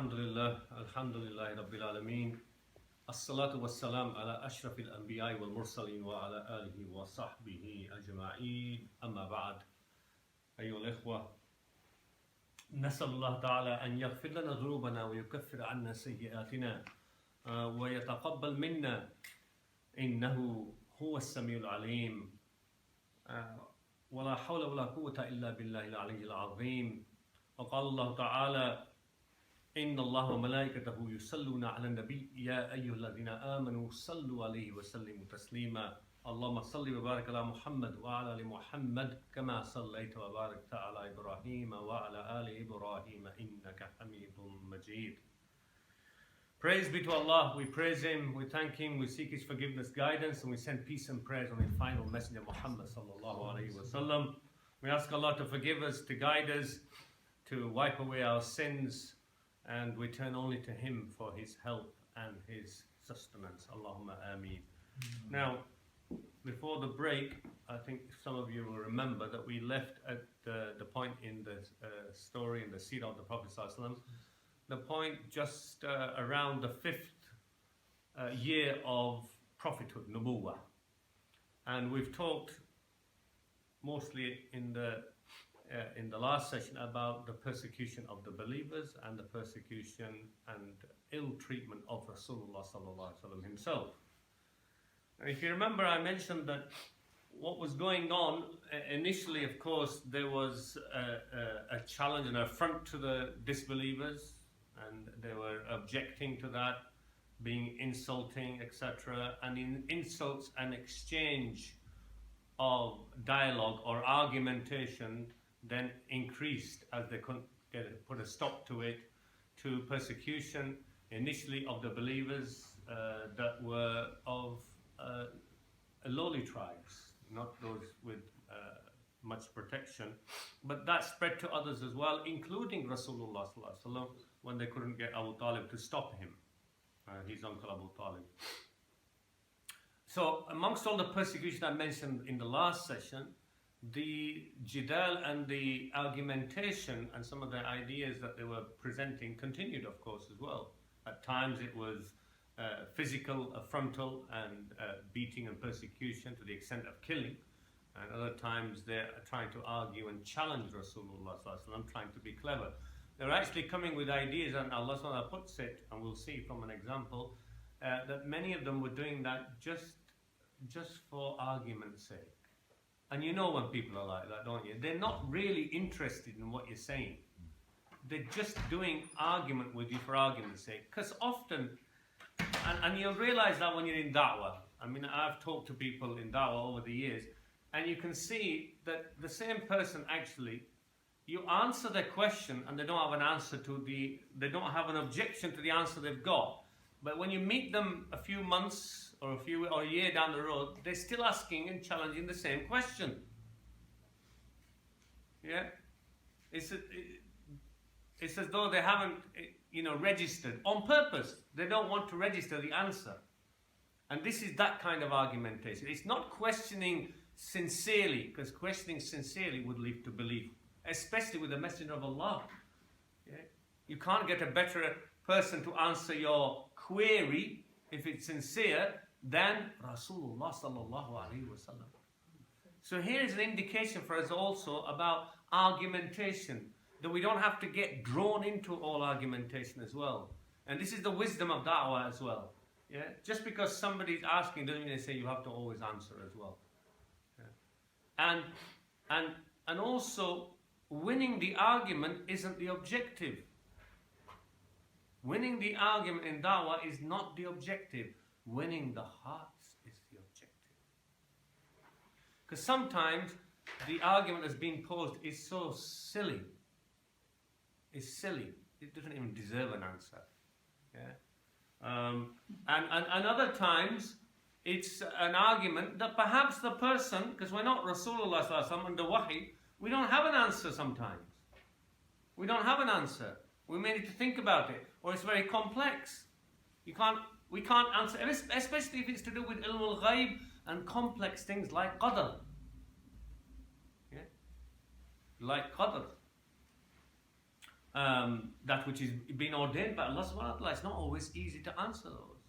Alhamdulillah, Alhamdulillah Rabbil Alameen. As-salatu was-salam ala ashrafil anbiya'i wal mursaleen wa ala alihi wa sahbihi ajma'een. Amma ba'd. Ayyuhal ikhwa. نسأل الله تعالى أن يغفر لنا ذنوبنا ويكفر عنا سيئاتنا ويتقبل منا إنه هو السميع العليم ولا حول ولا قوة إلا بالله العلي العظيم. وقال الله تعالى إن الله وملائكته يصلون على النبي يا أيها الذين آمنوا صلوا عليه وسلموا تسليما. اللهم صل وبارك على محمد وعلى آل محمد كما صليت وباركت على إبراهيم وعلى آل إبراهيم إنك حميد مجيد. Praise be to Allah. We praise Him, we thank Him, we seek His forgiveness, guidance, and we send peace and prayers on His final messenger Muhammad sallallahu alaihi wasallam. We ask Allah to forgive us, to guide us, to wipe away our sins, and we turn only to Him for His help and His sustenance. Allahumma ameen. Now, before the break, I think some of you will remember that we left at the point in the story in the Seerah of the Prophet ﷺ, the point just around the 5th year of prophethood, Nubuwah. And we've talked mostly in the last session about the persecution of the believers and the persecution and ill treatment of Rasulullah sallallahu alaihi wasallam himself. And if you remember, I mentioned that what was going on initially, of course, there was a challenge and an affront to the disbelievers, and they were objecting to that, being insulting, etc. And in insults and exchange of dialogue or argumentation then increased as they couldn't put a stop to it, to persecution initially of the believers that were of lowly tribes, not those with much protection, but that spread to others as well, including Rasulullah sallallahu alaihi wasallam, when they couldn't get Abu Talib to stop him, his uncle Abu Talib. So amongst all the persecution I mentioned in the last session, the jidal and the argumentation and some of the ideas that they were presenting continued, of course, as well. At times it was physical, frontal, and beating and persecution to the extent of killing. And other times they're trying to argue and challenge Rasulullah sallallahu alaihi wasallam, trying to be clever. They're actually coming with ideas, and Allah subhanahu wa ta'ala puts it, and we'll see from an example, that many of them were doing that just for argument's sake. And you know when people are like that, don't you? They're not really interested in what you're saying. They're just doing argument with you for argument's sake. Because often, and you'll realize that when you're in Dawah. I mean, I've talked to people in Dawah over the years, and you can see that the same person actually, you answer their question and they don't have an answer to they don't have an objection to the answer they've got. But when you meet them a few months or a year down the road, they're still asking and challenging the same question. Yeah? It's as though they haven't, registered on purpose. They don't want to register the answer. And this is that kind of argumentation. It's not questioning sincerely, because questioning sincerely would lead to belief, especially with the Messenger of Allah. Yeah? You can't get a better person to answer your query, if it's sincere, than Rasulullah sallallahu alaihi wasallam. So here is an indication for us also about argumentation, that we don't have to get drawn into all argumentation as well. And this is the wisdom of da'wah as well. Yeah? Just because somebody's asking doesn't mean they say you have to always answer as well. Yeah? And also, winning the argument isn't the objective. Winning the argument in da'wah is not the objective. Winning the hearts is the objective. Because sometimes the argument that's being posed is so silly. It's silly. It doesn't even deserve an answer. Yeah? And other times, it's an argument that perhaps the person, because we're not Rasulullah sallallahu alaihi wasallam under wahi, we don't have an answer sometimes. We don't have an answer. We may need to think about it, or it's very complex. We can't answer, especially if it's to do with ilm al-ghaib and complex things like qadr. Yeah? Like qadr. that which is being ordained by Allah subhanahu wa ta'ala. It's not always easy to answer those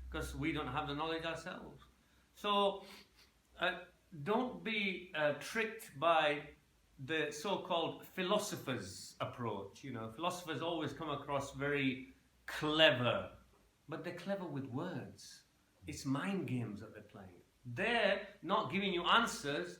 because we don't have the knowledge ourselves. So don't be tricked by the so-called philosophers' approach. You know, philosophers always come across very clever, but they're clever with words. It's mind games that they're playing. They're not giving you answers.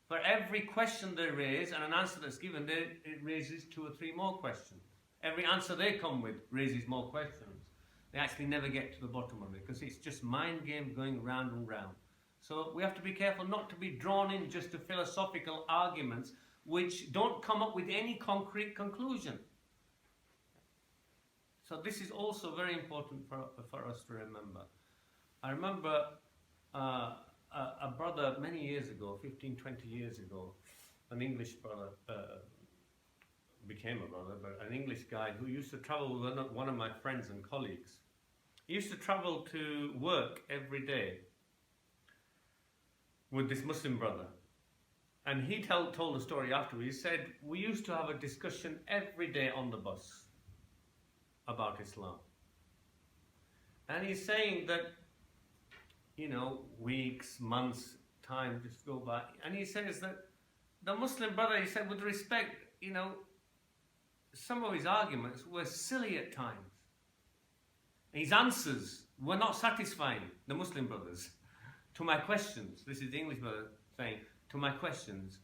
For every question they raise and an answer that's given, it raises 2 or 3 more questions. Every answer they come with raises more questions. They actually never get to the bottom of it because it's just mind games going round and round. So we have to be careful not to be drawn in just to philosophical arguments which don't come up with any concrete conclusion. So this is also very important for us to remember. I remember a brother many years ago, 15, 20 years ago, an English brother, became a brother, but an English guy who used to travel with one of my friends and colleagues. He used to travel to work every day with this Muslim brother. And he told a story afterwards. He said, we used to have a discussion every day on the bus about Islam. And he's saying that, you know, weeks, months, time just go by. And he says that the Muslim brother, he said, with respect, you know, some of his arguments were silly at times. His answers were not satisfying, the Muslim brothers, to my questions. This is the English brother saying, to my questions.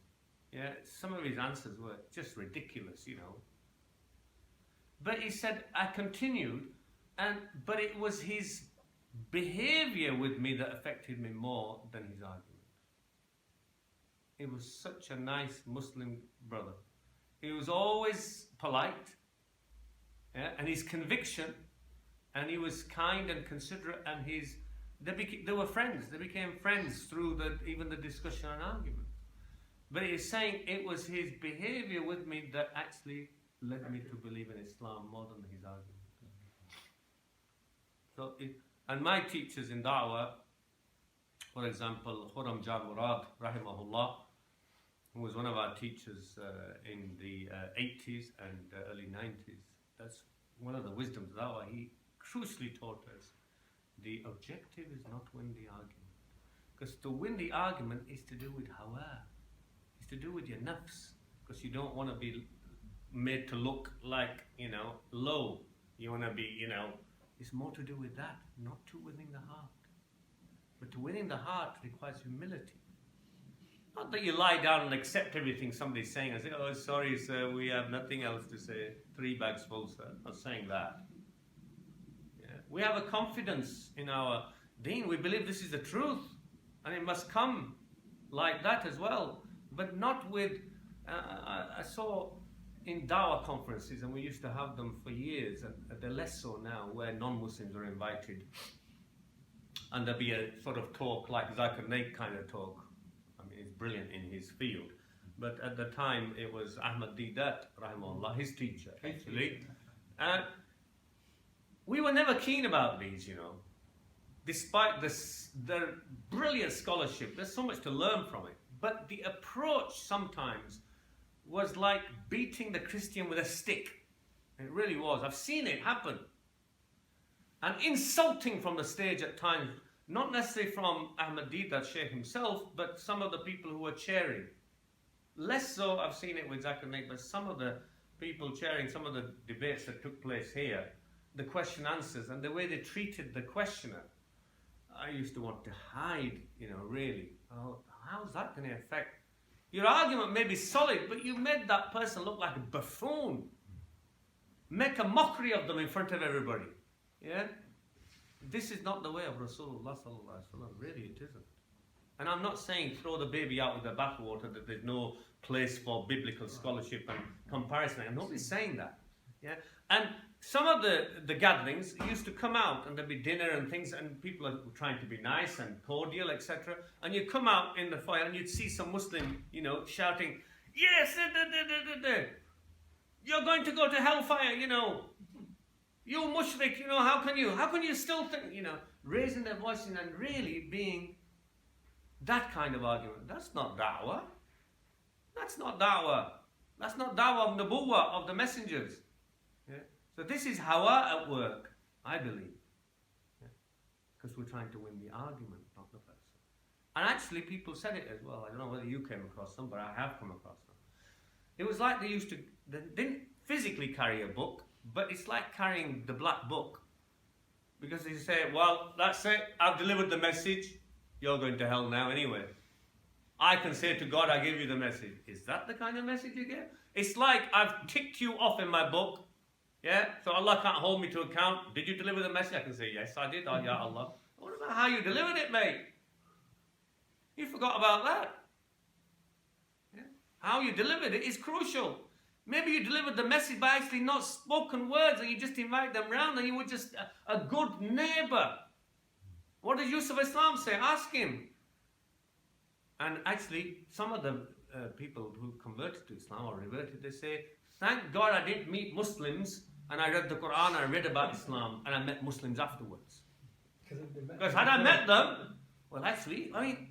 Yeah, some of his answers were just ridiculous, you know. But he said, I continued, but it was his behavior with me that affected me more than his argument. He was such a nice Muslim brother. He was always polite, yeah, and his conviction, and he was kind and considerate, and they were friends. They became friends through even the discussion and argument. But he's saying it was his behavior with me that actually led me to believe in Islam more than his argument. So, and my teachers in Dawah, for example, Khurram Jan Murad, rahimahullah, who was one of our teachers in the 80s and early 90s, that's one of the wisdoms of Dawah. He crucially taught us the objective is not win the argument. Because to win the argument is to do with hawa, it's to do with your nafs, because you don't want to be made to look like, you know, low. You want to be, you know, it's more to do with that, not to winning the heart. But to winning the heart requires humility. Not that you lie down and accept everything somebody's saying and say, oh, sorry, sir, we have nothing else to say. 3 bags full, sir. I'm not saying that. Yeah. We have a confidence in our deen. We believe this is the truth. And it must come like that as well. But not with, I saw in Dawah conferences, and we used to have them for years, and they're less so now, where non-Muslims are invited. And there'll be a sort of talk like Zakir Naik kind of talk. I mean, he's brilliant in his field. But at the time, it was Ahmad Didat, rahimahullah, his teacher, actually. And we were never keen about these, you know. Despite their brilliant scholarship, there's so much to learn from it. But the approach sometimes was like beating the Christian with a stick. It really was. I've seen it happen. And insulting from the stage at times, not necessarily from Ahmad Didat Sheikh himself, but some of the people who were chairing. Less so, I've seen it with Zakir Naik, but some of the people chairing some of the debates that took place here, the question answers, and the way they treated the questioner, I used to want to hide, you know, really. Oh, how's that going to affect? Your argument may be solid, but you made that person look like a buffoon. Make a mockery of them in front of everybody. Yeah? This is not the way of Rasulullah sallallahu alaihi wasallam. Really, it isn't. And I'm not saying throw the baby out with the bathwater, that there's no place for biblical scholarship and comparison. And nobody's saying that. Yeah? And some of the gatherings used to come out, and there'd be dinner and things, and people are trying to be nice and cordial, etc. And you'd come out in the foyer and you'd see some Muslim, you know, shouting, yes, you're going to go to hellfire, you know. You mushrik, you know, how can you still think, you know, raising their voices and really being that kind of argument. That's not da'wah. That's not da'wah. That's not dawah of nubuwwah, of the messengers. Yeah? So this is hawa at work, I believe. Because we're trying to win the argument, not the person. And actually people said it as well. I don't know whether you came across them, but I have come across them. It was like they didn't physically carry a book, but it's like carrying the black book. Because they say, well, that's it, I've delivered the message, you're going to hell now anyway. I can say to God, I gave you the message. Is that the kind of message you get? It's like I've ticked you off in my book. Yeah? So Allah can't hold me to account. Did you deliver the message? I can say, yes, I did. Oh, ya Allah. What about how you delivered it, mate? You forgot about that. Yeah? How you delivered it is crucial. Maybe you delivered the message by actually not spoken words and you just invite them round and you were just a good neighbor. What did Yusuf Islam say? Ask him. And actually, some of the people who converted to Islam or reverted, they say, thank God I didn't meet Muslims and I read the Quran, I read about Islam and I met Muslims afterwards. Because had I met them, well actually, I mean,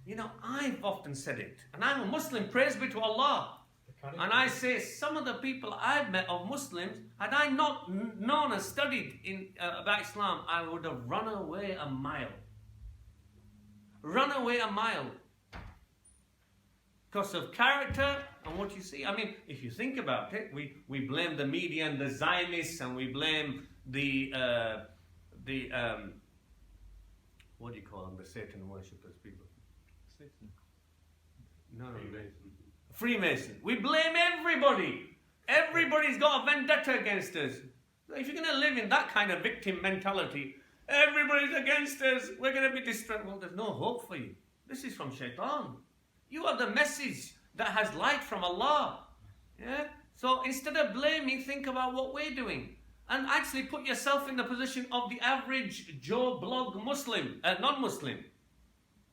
you know, I've often said it. And I'm a Muslim, praise be to Allah. And I say, some of the people I've met of Muslims, had I not known and studied about Islam, I would have run away a mile. Run away a mile. Because of character and what you see. I mean, if you think about it, we blame the media and the Zionists and we blame the what do you call them? The Satan worshippers people. Satan. No. Freemason. We blame everybody. Everybody's got a vendetta against us. If you're going to live in that kind of victim mentality, everybody's against us, we're going to be distressed. Well, there's no hope for you. This is from Shaitan. You are the message that has light from Allah. Yeah? So instead of blaming, think about what we're doing. And actually put yourself in the position of the average Joe Blog Muslim, non-Muslim.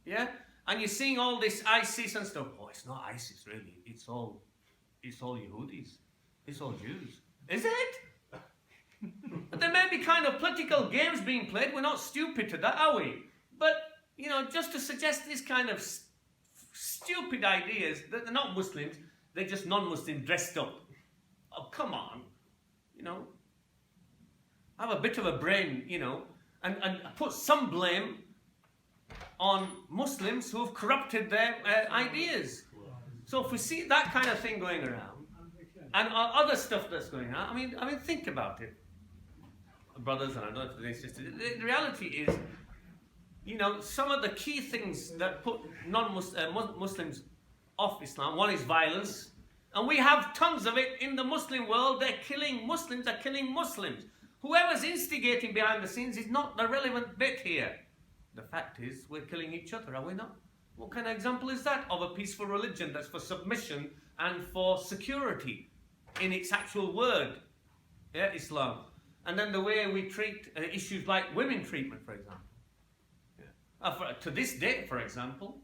Yeah? And you're seeing all this ISIS and stuff. Oh, it's not ISIS really. It's all Yehudis. It's all Jews. Is it? But there may be kind of political games being played. We're not stupid to that, are we? But, you know, just to suggest this kind of stupid ideas that they're not Muslims, they're just non-Muslims dressed up. Oh, come on. You know, have a bit of a brain, you know, and put some blame on Muslims who have corrupted their ideas. So if we see that kind of thing going around, and other stuff that's going on, I mean, think about it, brothers, and I don't know if they're sisters. The reality is, you know, some of the key things that put non-Muslims off Islam, one is violence, and we have tons of it in the Muslim world. They're killing Muslims, they're killing Muslims. Whoever's instigating behind the scenes is not the relevant bit here. The fact is, we're killing each other, are we not? What kind of example is that of a peaceful religion that's for submission and for security in its actual word? Yeah, Islam. And then the way we treat issues like women treatment, for example. Yeah. To this day, for example,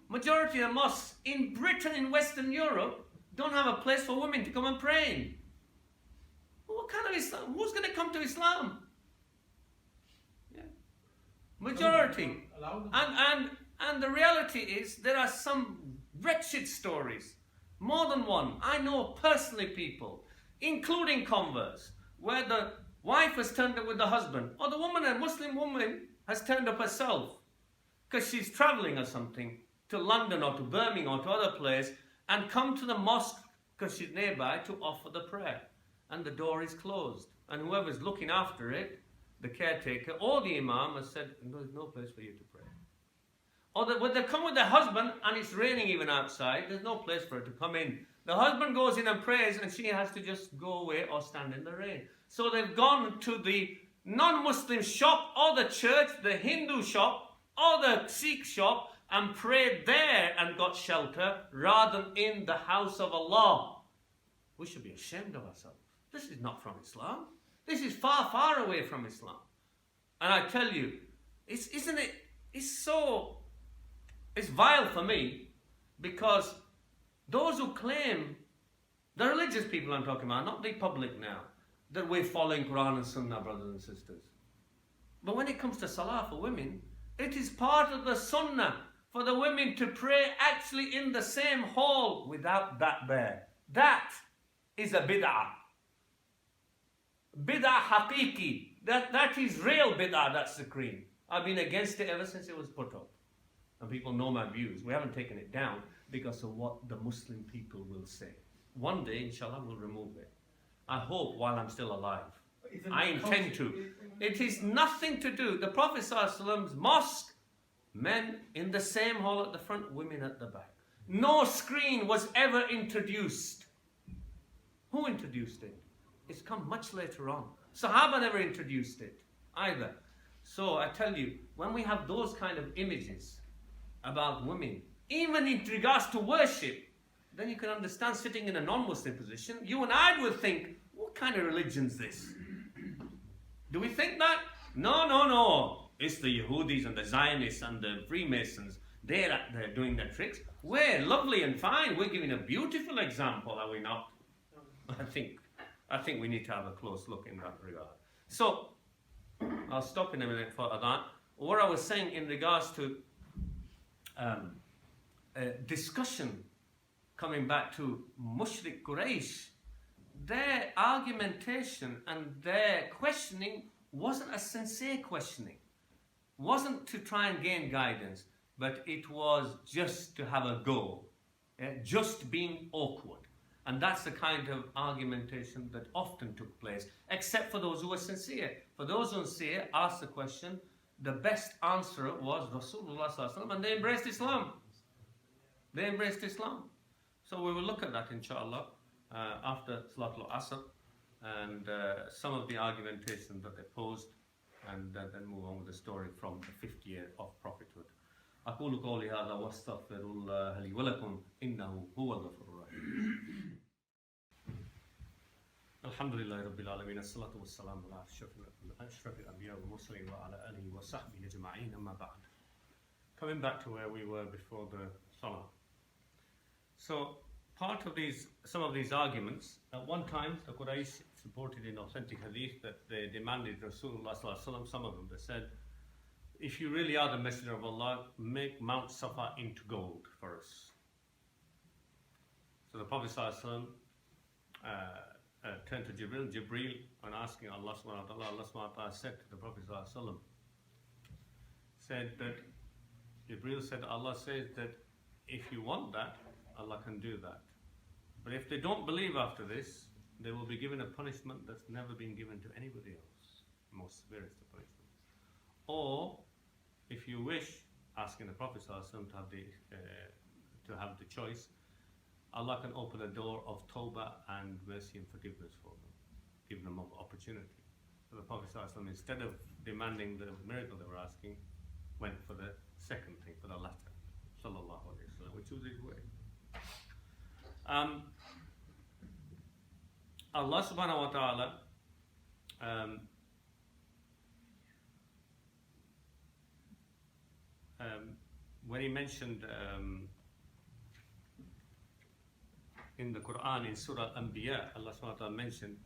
majority of mosques in Britain, in Western Europe, don't have a place for women to come and pray in. What kind of Islam? Who's going to come to Islam? Yeah. Majority. And the reality is there are some wretched stories, more than one. I know personally people, including converts, where the wife has turned up with the husband, or the woman, a Muslim woman, has turned up herself because she's traveling or something to London or to Birmingham or to other place, and come to the mosque because she's nearby to offer the prayer. And the door is closed. And whoever's looking after it, the caretaker or the imam, has said, there's no place for you to pray. Or when they come with their husband and it's raining even outside, there's no place for her to come in. The husband goes in and prays and she has to just go away or stand in the rain. So they've gone to the non-Muslim shop or the church, the Hindu shop or the Sikh shop, and prayed there and got shelter rather than in the house of Allah. We should be ashamed of ourselves. This is not from Islam. This is far, far away from Islam. And I tell you, it's vile for me, because those who claim, the religious people I'm talking about, not the public now, that we're following Quran and Sunnah, brothers and sisters. But when it comes to Salah for women, it is part of the Sunnah for the women to pray actually in the same hall without that there. That is a bid'ah. Bid'ah haqiqi. That is real bid'ah, that's the cream. I've been against it ever since it was put up. And people know my views. We haven't taken it down because of what the Muslim people will say. One day, inshallah, we'll remove it. I hope while I'm still alive. I intend to. It is nothing to do. The Prophet ﷺ's mosque, men in the same hall at the front, women at the back. No screen was ever introduced. Who introduced it? It's come much later on. Sahaba never introduced it either. So I tell you, when we have those kind of images about women, even in regards to worship, then you can understand sitting in a non-Muslim position, you and I will think, what kind of religion is this? Do we think that? No. It's the Yehudis and the Zionists and the Freemasons. They're doing their tricks. We're lovely and fine. We're giving a beautiful example, are we not? I think we need to have a close look in that regard. So, I'll stop in a minute for that. What I was saying in regards to discussion, coming back to Mushrik Quraysh, their argumentation and their questioning wasn't a sincere questioning. Wasn't to try and gain guidance, but it was just to have a go. Just being awkward. And that's the kind of argumentation that often took place, except for those who were sincere. For those who were sincere, asked the question, the best answer was Rasulullah ﷺ, and they embraced Islam. They embraced Islam. So we will look at that, inshallah, after Salatul Asr, and some of the argumentation that they posed, and then move on with the story from the 5th year of prophethood. أقول قولي هذا واستغفر الله لي ولكم إنه هو الغفور الرحيم. الحمد لله رب العالمين الصلاة والسلام على أشرف الأنبياء والمرسلين وعلى آله وصحبه أجمعين أما بعد. Coming back to where we were before the Salah. So part of some of these arguments, at one time the Quraysh supported in authentic hadith that they demanded Rasulullah ﷺ, some of them, they said, if you really are the Messenger of Allah, make Mount Safa into gold for us. So the Prophet ﷺ turned to Jibreel and asking Allah subhanahu wa ta'ala. Allah subhanahu wa ta'ala said to the Prophet ﷺ, said that Jibreel said, Allah says that if you want that, Allah can do that. But if they don't believe after this, they will be given a punishment that's never been given to anybody else. Most severest of punishment. Or, if you wish, asking the Prophet ﷺ to have the choice, Allah can open a door of tawbah and mercy and forgiveness for them, give them an opportunity. So the Prophet ﷺ, instead of demanding the miracle they were asking, went for the second thing, for the latter, sallallahu alayhi wa sallam, which was his way. Allah subhanahu wa ta'ala when he mentioned in the Quran, in Surah Al-Anbiya, Allah subhanahu wa ta'ala mentioned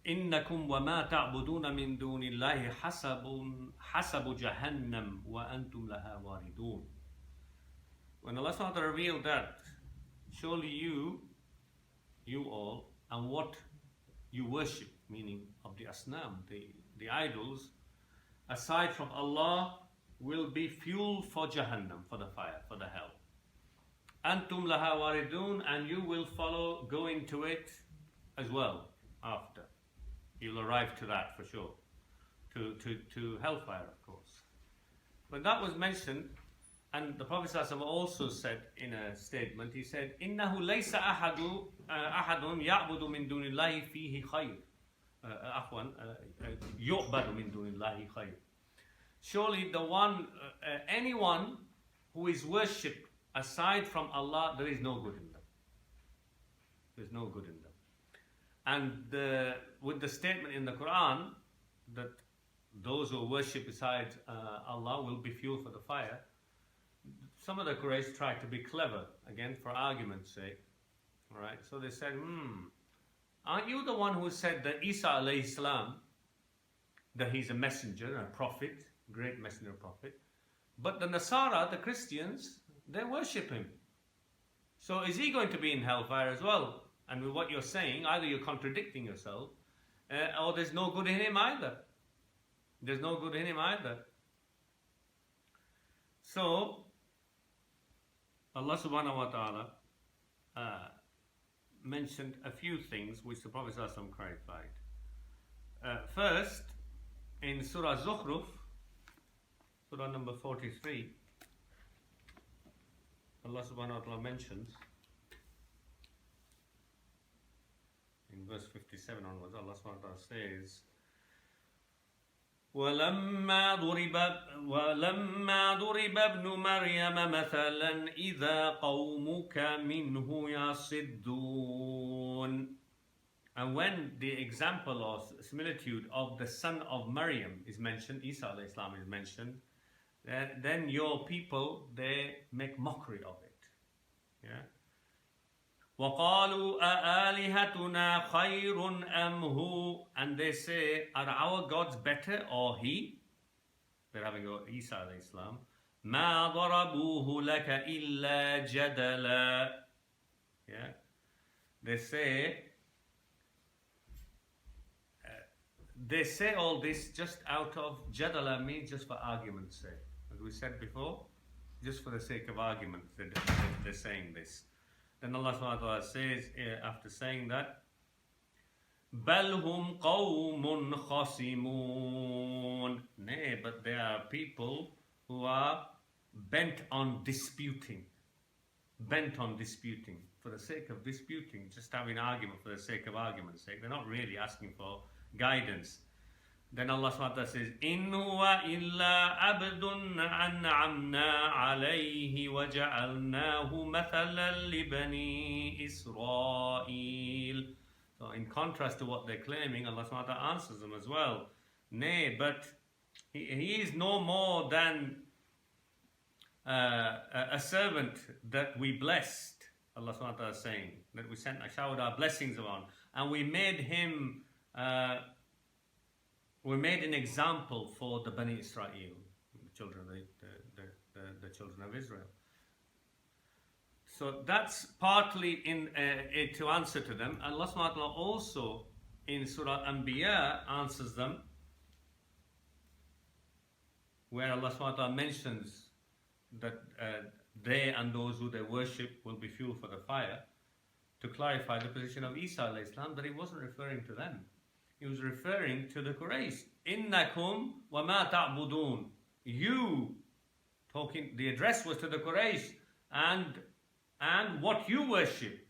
إِنَّكُمْ وَمَا تَعْبُدُونَ مِن دُونِ اللَّهِ حَسَبُ جَهَنَّمْ وَأَنْتُمْ لَهَا وَارِدُونَ. When Allah subhanahu wa ta'ala revealed that, surely you all, and what you worship, meaning of the asnam, the idols, aside from Allah, will be fuel for Jahannam, for the fire, for the hell. Antum laha waridun, and you will follow, go into it as well after. You'll arrive to that for sure. To hellfire, of course. But that was mentioned, and the Prophet ﷺ also said in a statement, he said, إِنَّهُ لَيْسَ أَحَدٌ يَعْبُدُ مِن دُونِ اللَّهِ فِيهِ خَيْرٌ يُعْبَدُ مِن دُونِ اللَّهِ خَيْرٌ. Surely anyone who is worshipped aside from Allah, there is no good in them. There's no good in them. And with the statement in the Quran that those who worship besides Allah will be fuel for the fire, some of the Quraysh tried to be clever, again for argument's sake. Alright, so they said, aren't you the one who said that Isa alayhi salam, that he's a messenger, a prophet, great messenger prophet, But the Nasara, the Christians, they worship him. So is he going to be in hellfire as well? And with what you're saying, either you're contradicting yourself, or there's no good in him either. There's no good in him either. So, Allah subhanahu wa ta'ala mentioned a few things which the Prophet ﷺ clarified. First, in Surah Zukhruf, Surah number 43, Allah subhanahu wa ta'ala mentions, in verse 57 onwards, Allah subhanahu wa ta'ala says, وَلَمَّا ضُرِبَ ابْنُ مَرْيَمَ مَثَلًا إِذَا قَوْمُكَ مِنْهُ يَصِدُّونَ. And when the example or similitude of the son of Maryam is mentioned, Isa alayhi salam is mentioned, then your people, they make mockery of it. Yeah. وَقَالُوا أَآلِهَتُنَا خَيْرٌ أَمْ هُوَ. And they say, are our gods better or he? They're having Isa alayhi salam. مَا ضَرَبُوهُ لَكَ إِلَّا جَدَلًا. Yeah. They say all this just out of jadala, means just for argument's sake. As we said before, just for the sake of argument, they're saying this. Then Allah subhanahu wa ta'ala says, after saying that, بَلْ هُمْ قَوْمٌ خَصِمُونَ. Nay, but they are people who are bent on disputing. Bent on disputing. For the sake of disputing, just having an argument for the sake of argument's sake. They're not really asking for guidance. Then Allah subhanahu wa ta'ala says, إِنْ هُوَ إِلَّا عَبْدٌ أَنْعَمْنَا عَلَيْهِ وَجَعَلْنَاهُ مَثَلًا لِبَنِي إِسْرَائِيلَ. So in contrast to what they're claiming, Allah subhanahu wa ta'ala answers them as well. Nay, but he is no more than a servant that we blessed. Allah subhanahu wa ta'ala is saying that we showered our blessings upon, and we made him we made an example for the Bani Israel, the children of Israel. So that's partly in to answer to them. Allah subhanahu wa ta'ala also in Surah Anbiya answers them, where Allah subhanahu wa ta'ala mentions that they and those who they worship will be fuel for the fire, to clarify the position of Isa alayhi salam, that he wasn't referring to them. He was referring to the Quraysh. Innakum wa ma ta'budun. You, talking, the address was to the Quraysh, and what you worship.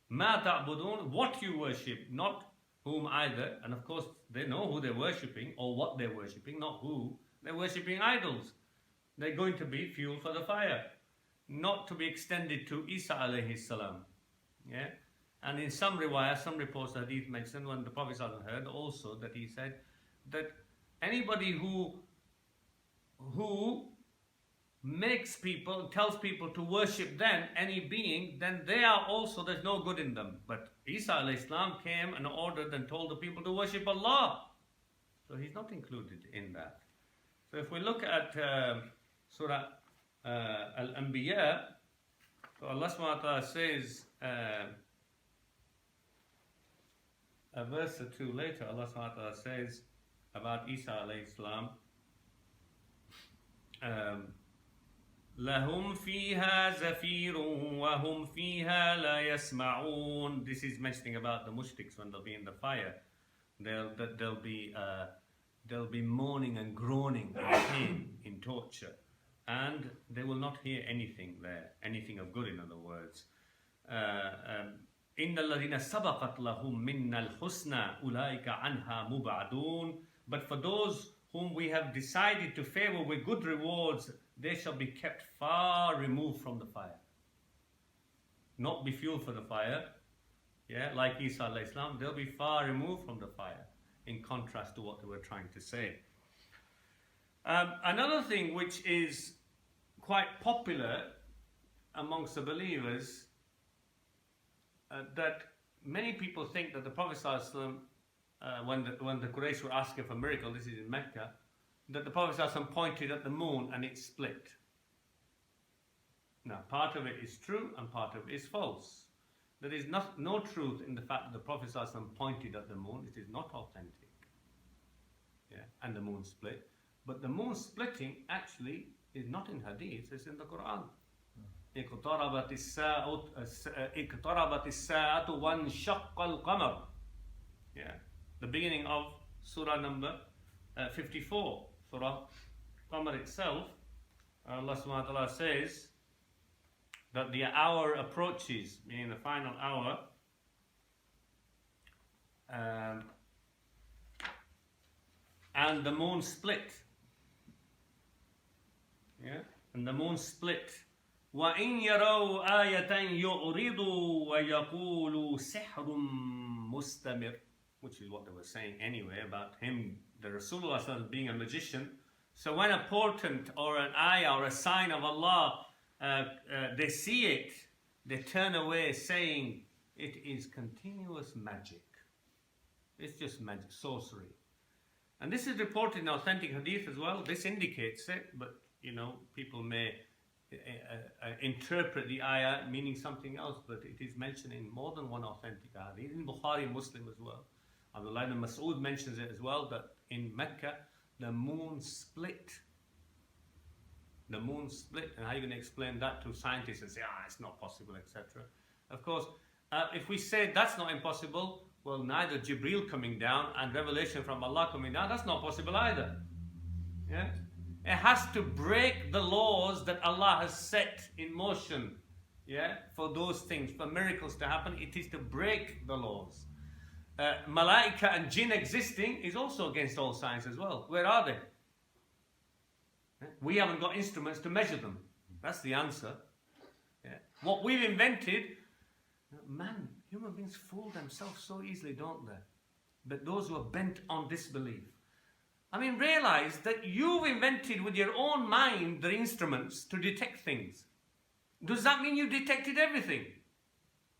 Ma ta'budun, what you worship, not whom either. And of course, they know who they're worshipping or what they're worshipping, not who. They're worshipping idols. They're going to be fuel for the fire, not to be extended to Isa alayhi salam. Yeah. And in some riwayah, some reports the hadith mentioned, when the Prophet heard also that he said that anybody who makes people, tells people to worship them, any being, then they are also, there's no good in them. But Isa alayhi salam came and ordered and told the people to worship Allah. So he's not included in that. So if we look at Surah Al-Anbiya, so Allah subhanahu wa ta'ala says, a verse or two later, Allah subhanahu wa ta'ala says about Isa alayhi salam, لَهُمْ فِيهَا زَفِيرٌ وَهُمْ فِيهَا لَا يَسْمَعُونَ. This is mentioning about the mushriks when they'll be in the fire. They'll be moaning and groaning in pain, in torture, and they will not hear anything there, anything of good, in other words. إِنَّ الَّذِينَ سَبَقَتْ لَهُمْ مِنَّ الْحُسْنَى أُولَٰئِكَ عَنْهَا مُبْعَدُونَ. But for those whom we have decided to favor with good rewards, they shall be kept far removed from the fire. Not be fuel for the fire, yeah, like Isa alayhi salam, they'll be far removed from the fire, in contrast to what they were trying to say. Another thing which is quite popular amongst the believers, that many people think that the Prophet ﷺ, when the Quraysh were asking for a miracle, this is in Mecca, that the Prophet ﷺ pointed at the moon and it split. Now, part of it is true and part of it is false. There is no truth in the fact that the Prophet ﷺ pointed at the moon. It is not authentic. Yeah, and the moon split. But the moon splitting actually is not in hadith, it's in the Quran. اقتربت الساعة وانشق القمر. Yeah, the beginning of surah number 54. Surah Qamar itself, Allah subhanahu wa ta'ala says that the hour approaches, meaning the final hour, and the moon split. Yeah, and the moon split. وَإِنْ يَرَوْا آيَةً يُعْرِضُوا وَيَقُولُوا سِحْرٌ مُسْتَمِرٌ, which is what they were saying anyway about him, the Rasulullah being a magician. So when a portent or an ayah or a sign of Allah, they see it, they turn away saying it is continuous magic. It's just magic, sorcery. And this is reported in authentic hadith as well. This indicates it, but you know, people may interpret the ayah meaning something else, but it is mentioned in more than one authentic hadith, in Bukhari and Muslim as well. Abdullah ibn Mas'ud mentions it as well, that in Mecca the moon split. The moon split, and how are you going to explain that to scientists and say, it's not possible, etc. Of course, if we say that's not impossible, well, neither Jibreel coming down and revelation from Allah coming down, that's not possible either. Yeah? It has to break the laws that Allah has set in motion, yeah, for those things, for miracles to happen. It is to break the laws. Malaika and jinn existing is also against all science as well. Where are they? We haven't got instruments to measure them. That's the answer. Yeah. What we've invented, man, human beings fool themselves so easily, don't they? But those who are bent on disbelief. I mean, realize that you've invented with your own mind the instruments to detect things. Does that mean you detected everything?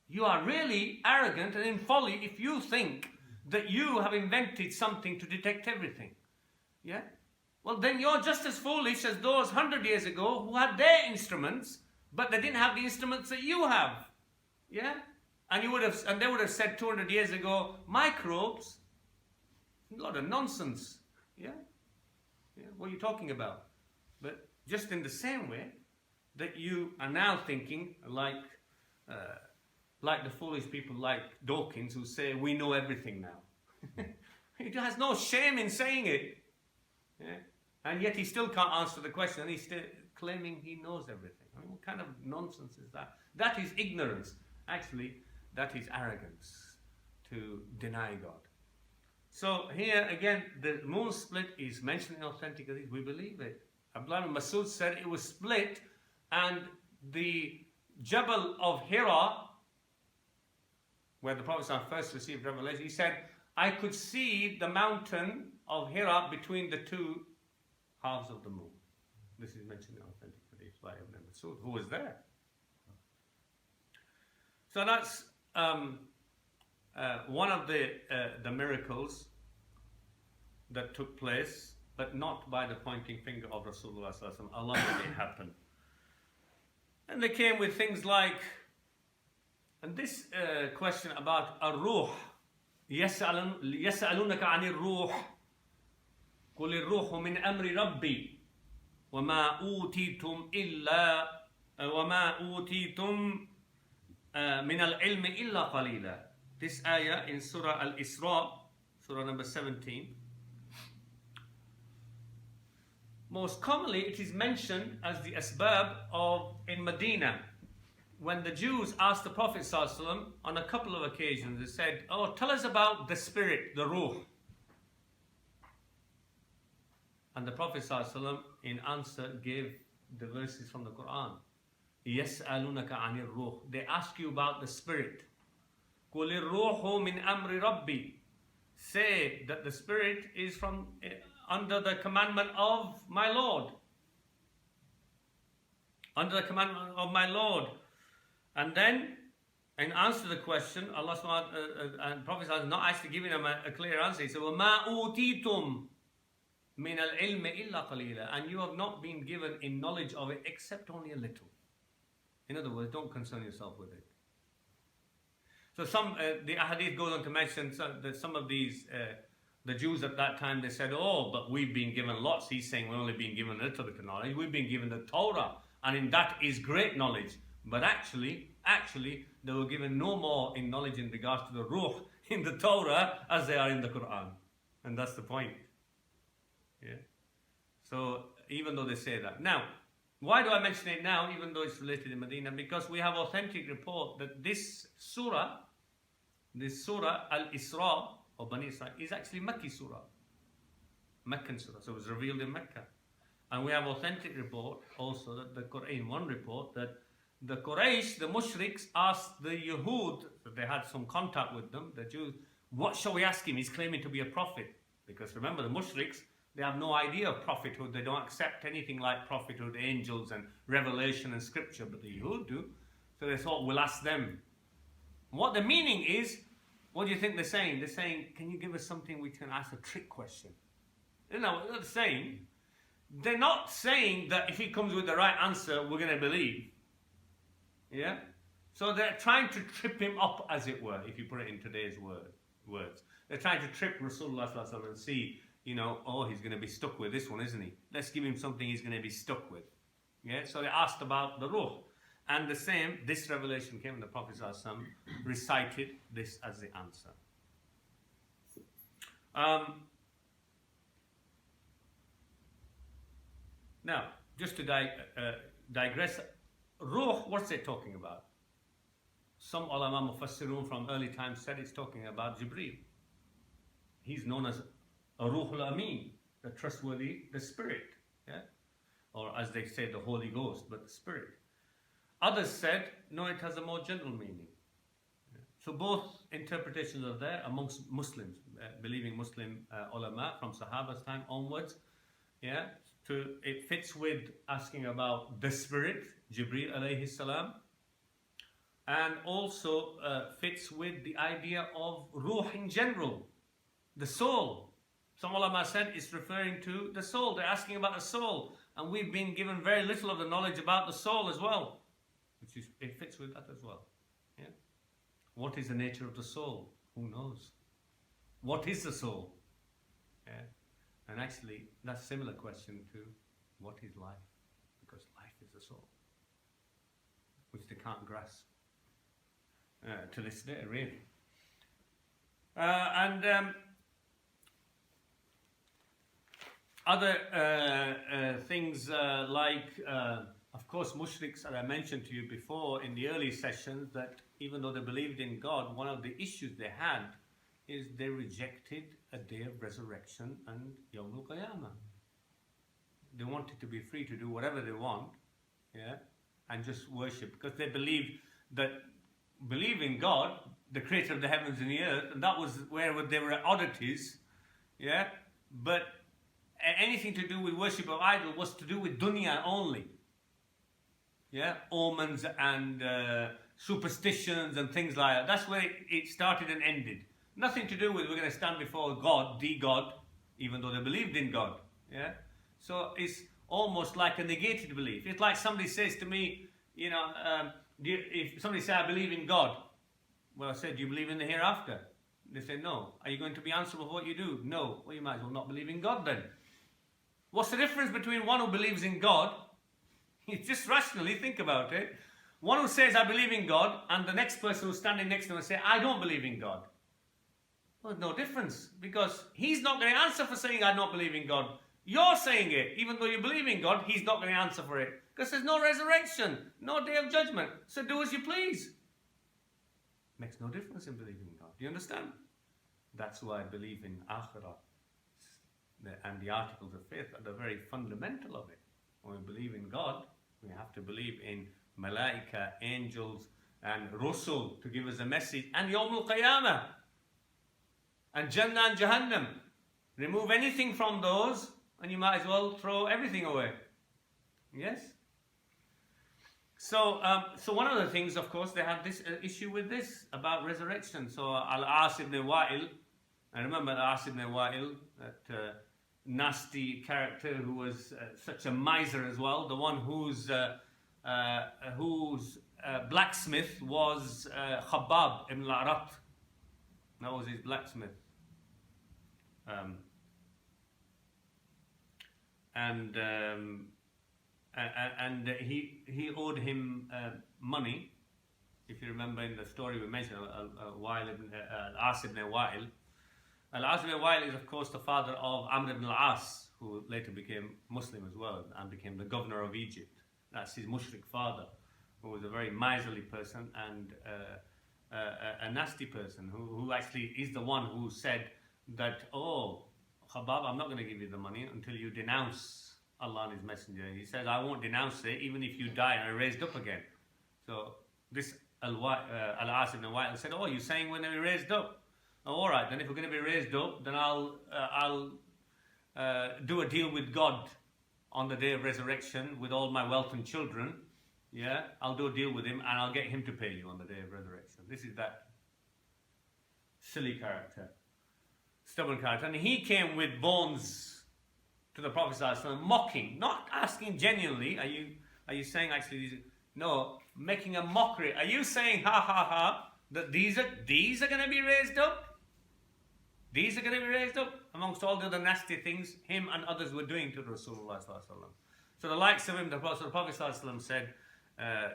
You are really arrogant and in folly if you think that you have invented something to detect everything. Yeah? Well, then you're just as foolish as those 100 years ago who had their instruments, but they didn't have the instruments that you have. Yeah? And they would have said 200 years ago, microbes, a lot of nonsense. Yeah? Yeah? What are you talking about? But just in the same way that you are now thinking like the foolish people like Dawkins who say we know everything now. He has no shame in saying it. Yeah? And yet he still can't answer the question and he's still claiming he knows everything. I mean, what kind of nonsense is that? That is ignorance. Actually, that is arrogance to deny God. So here again, the moon split is mentioned in authentic hadith. We believe it. Abdullah ibn Mas'ud said it was split, and the Jabal of Hira, where the Prophet first received revelation, he said, I could see the mountain of Hira between the two halves of the moon. This is mentioned in authentic hadith by Ibn Mas'ud, who was there. So that's one of the miracles that took place, but not by the pointing finger of Rasulullah sallallahu alaihi wasallam. Allah made it happen. And they came with things like, and this question about ar-ruh, يسألونك عن الروح قل الروح من أمر ربي وما أوتيتم من العلم إلا قليلا. This ayah in Surah Al-Isra, Surah number 17. Most commonly it is mentioned as the asbab in Medina. When the Jews asked the Prophet ﷺ on a couple of occasions, they said, oh, tell us about the spirit, the ruh. And the Prophet ﷺ in answer gave the verses from the Quran. يَسْأَلُونَكَ عَنِ الرُّوحِ. They ask you about the spirit. قُلِ الرُّوحُ مِنْ أَمْرِ رَبِّي. Say that the spirit is from under the commandment of my Lord. Under the commandment of my Lord. And then, in answer to the question, Allah subhanahu and Prophet is not actually giving them a clear answer. He said, وَمَا أُوتِيتُمْ مِنَ الْعِلْمِ إِلَّا قَلِيلًا, and you have not been given in knowledge of it except only a little. In other words, don't concern yourself with it. So the ahadith goes on to mention that some of these, the Jews at that time, they said, oh, but we've been given lots. He's saying we've only been given a little bit of knowledge. We've been given the Torah, and in that is great knowledge. But actually, they were given no more in knowledge in regards to the ruh in the Torah as they are in the Quran. And that's the point. Yeah. So, even though they say that. Now, why do I mention it now, even though it's related in Medina? Because we have authentic report that this surah Al-Isra, or Bani Israel, is actually Makki surah. Meccan surah. So it was revealed in Mecca. And we have authentic report also that the Quran, one report that the Quraysh, the Mushriks, asked the Yahud, that they had some contact with them, the Jews, what shall we ask him? He's claiming to be a prophet. Because remember, the Mushriks, they have no idea of prophethood. They don't accept anything like prophethood, angels and revelation and scripture, but the Yahud do. So they thought, we'll ask them. What the meaning is, what do you think they're saying? They're saying, can you give us something we can ask a trick question? You know what they're saying? They're not saying that if he comes with the right answer, we're going to believe. Yeah? So they're trying to trip him up, as it were, if you put it in today's words. They're trying to trip Rasulullah and see, you know, oh, he's going to be stuck with this one, isn't he? Let's give him something he's going to be stuck with. Yeah? So they asked about the ruh. And the same, this revelation came and the Prophet ﷺ recited this as the answer. Now, just to digress, ruh, what's it talking about? Some ulama mufassirun from early times said it's talking about Jibreel. He's known as Ruhul Amin, the trustworthy, the spirit. Yeah? Or as they say, the Holy Ghost, but the spirit. Others said, no, it has a more general meaning. So both interpretations are there amongst Muslims, believing Muslim ulama from Sahaba's time onwards. Yeah, it fits with asking about the spirit, Jibreel alayhi salam, and also fits with the idea of ruh in general, the soul. Some ulama said it's referring to the soul. They're asking about the soul, and we've been given very little of the knowledge about the soul as well. It fits with that as well. Yeah? What is the nature of the soul? Who knows? What is the soul? Yeah? And actually, that's a similar question to what is life? Because life is the soul, which they can't grasp to this day, really. Other things like of course, mushriks, as I mentioned to you before in the early sessions, that even though they believed in God, one of the issues they had is they rejected a day of resurrection and Yawmul Qiyamah. They wanted to be free to do whatever they want, yeah, and just worship, because they believe in God, the creator of the heavens and the earth, and that was where there were oddities, yeah, but anything to do with worship of idol was to do with dunya only. Yeah, omens and superstitions and things like that. That's where it started and ended. Nothing to do with we're going to stand before God, the God, even though they believed in God. Yeah, so it's almost like a negated belief. It's like somebody says to me, you know, if somebody says I believe in God, well, I said, do you believe in the hereafter? They say no. Are you going to be answerable for what you do? No. Well, you might as well not believe in God then. What's the difference between one who believes in God? You just rationally think about it. One who says, I believe in God, and the next person who's standing next to him and say, I don't believe in God. Well, there's no difference, because he's not going to answer for saying, I don't believe in God. You're saying it. Even though you believe in God, he's not going to answer for it, because there's no resurrection, no day of judgment. So do as you please. Makes no difference in believing in God. Do you understand? That's why I believe in Akhirah and the articles of faith are the very fundamental of it. When we believe in God, we have to believe in Malaika, angels, and Rusul to give us a message, and Yawmul Qiyamah, and Jannah and Jahannam. Remove anything from those, and you might as well throw everything away. Yes? So one of the things, of course, they had this issue with this about resurrection. So Al-As ibn Wa'il, I remember Al-As ibn Wa'il, that nasty character who was such a miser as well, the one whose blacksmith was Khabbab ibn al-Arat. That was his blacksmith. And he owed him money. If you remember in the story we mentioned, Al-As ibn Wa'il. Al-As ibn Wa'il is of course the father of Amr ibn al-As, who later became Muslim as well and became the governor of Egypt. That's his mushrik father, who was a very miserly person and a nasty person, who actually is the one who said that, oh, Khabbab, I'm not going to give you the money until you denounce Allah and His Messenger. He says, I won't denounce it even if you die and are raised up again. So this Al-As ibn Wa'il said, oh, you're saying we're going to be raised up? Oh, all right, then if we're going to be raised up, then I'll do a deal with God on the day of resurrection with all my wealth and children. Yeah, I'll do a deal with him and I'll get him to pay you on the day of resurrection. This is that silly character, stubborn character. And he came with bones to the Prophet ﷺ, mocking, not asking genuinely, are you saying actually, no, making a mockery. Are you saying, ha ha ha, that these are going to be raised up? These are going to be raised up amongst all the other nasty things him and others were doing to Rasulullah ﷺ. So the likes of him, the Prophet ﷺ said,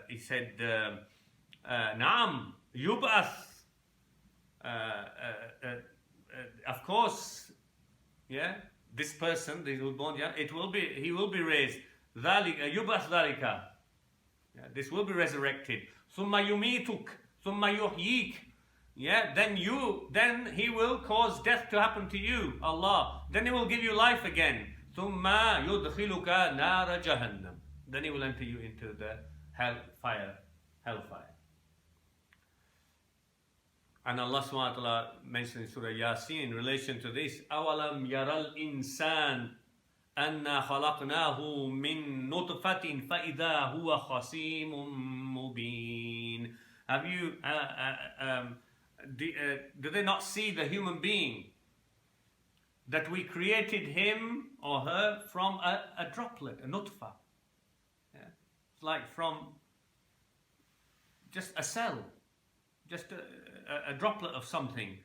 he said, Naam, yub'ath. Of course, yeah, this person, he will be raised. Yub'ath dhalika. This will be resurrected. Summa yumituk, summa yuhyik. Yeah, then he will cause death to happen to you, Allah. Then he will give you life again. Thumma yudkhiluka nara jahannam. Then he will enter you into the hellfire. And Allah subhanahu wa ta'ala mentioned in Surah Yasin in relation to this, أَوَلَمْ يَرَى الْإِنسَانِ أَنَّا خَلَقْنَاهُ مِن نُطْفَةٍ فَإِذَا هُوَ خَصِيمٌ مُبِينٌ. Have you, do they not see the human being, that we created him or her from a droplet, a nutfa? Yeah? It's like from just a cell, just a droplet of something.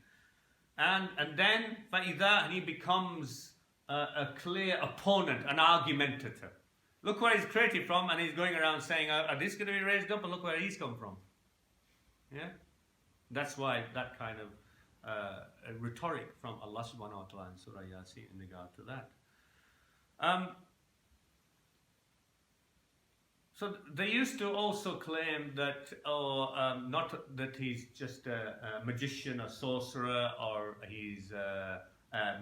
And then, فَإِذَا, and he becomes a clear opponent, an argumentative. Look where he's created from, and he's going around saying, are these going to be raised up? And look where he's come from. Yeah? That's why that kind of rhetoric from Allah subhanahu wa ta'ala in Surah Yasin in regard to that. So they used to also claim that, not that he's just a magician, a sorcerer, or he's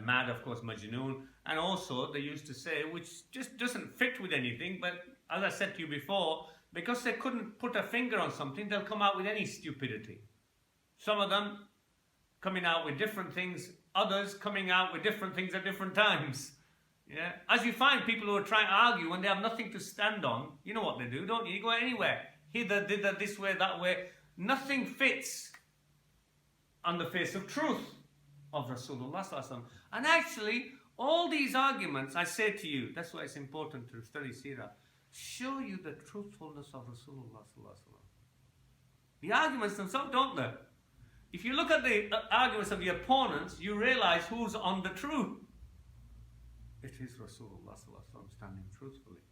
mad, of course, Majnoon. And also they used to say, which just doesn't fit with anything, but as I said to you before, because they couldn't put a finger on something, they'll come out with any stupidity. Some of them coming out with different things, others coming out with different things at different times. Yeah, as you find people who are trying to argue when they have nothing to stand on, you know what they do, don't you? You go anywhere, hither, thither, this way, that way. Nothing fits on the face of truth of Rasulullah sallallahu alaihi wasallam. And actually, all these arguments, I say to you, that's why it's important to study Seerah, show you the truthfulness of Rasulullah sallallahu alaihi wasallam. The arguments themselves, don't they? If you look at the arguments of the opponents, you realize who's on the truth. It is Rasulullah standing truthfully.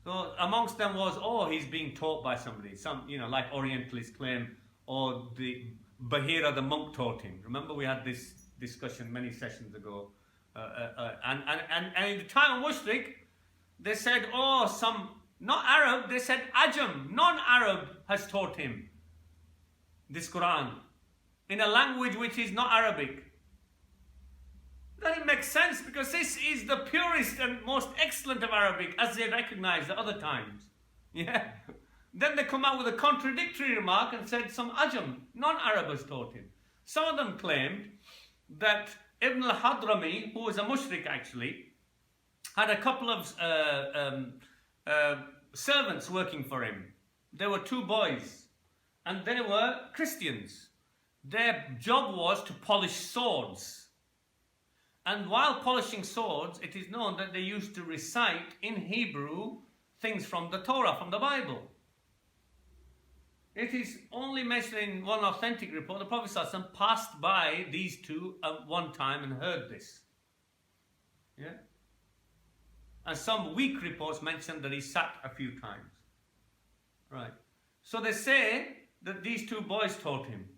So amongst them was, oh, he's being taught by somebody. Some, like Orientalists claim, or the Bahira, the monk, taught him. Remember we had this discussion many sessions ago. And in the time of Mushrik, they said, oh, some, not Arab, they said Ajam, non-Arab has taught him this Quran in a language which is not Arabic. That makes sense, because this is the purest and most excellent of Arabic, as they recognized at other times. Yeah. Then they come out with a contradictory remark and said some Ajam, non-Arab has taught him. Some of them claimed that Ibn al-Hadrami, who was a mushrik actually, had a couple of servants working for him. There were two boys, and they were Christians. Their job was to polish swords. And while polishing swords, it is known that they used to recite in Hebrew things from the Torah, from the Bible. It is only mentioned in one authentic report, the Prophet ﷺ passed by these two at one time and heard this. Yeah? And some weak reports mention that he sat a few times. Right. So they say that these two boys taught him.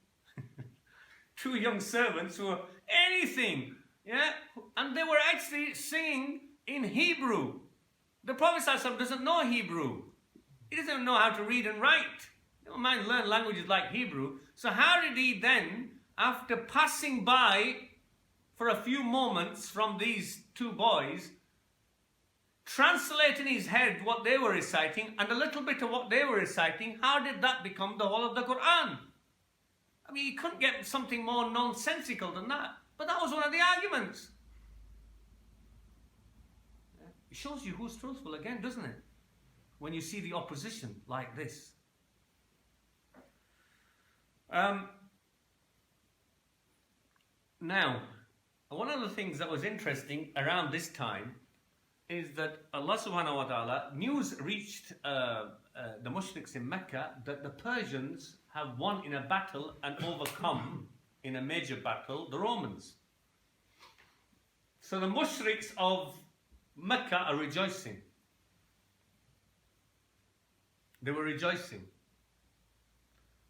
Two young servants who were anything. Yeah? And they were actually singing in Hebrew. The Prophet ﷺ doesn't know Hebrew. He doesn't know how to read and write. He don't mind learn languages like Hebrew. So how did he then, after passing by for a few moments from these two boys, translate in his head what they were reciting and a little bit of what they were reciting, how did that become the whole of the Quran? I mean, you couldn't get something more nonsensical than that. But that was one of the arguments. It shows you who's truthful again, doesn't it? When you see the opposition like this. Now, one of the things that was interesting around this time is that Allah subhanahu wa ta'ala, news reached the mushriks in Mecca that the Persians have won in a battle and overcome in a major battle the Romans. So the mushriks of Mecca are rejoicing. They were rejoicing.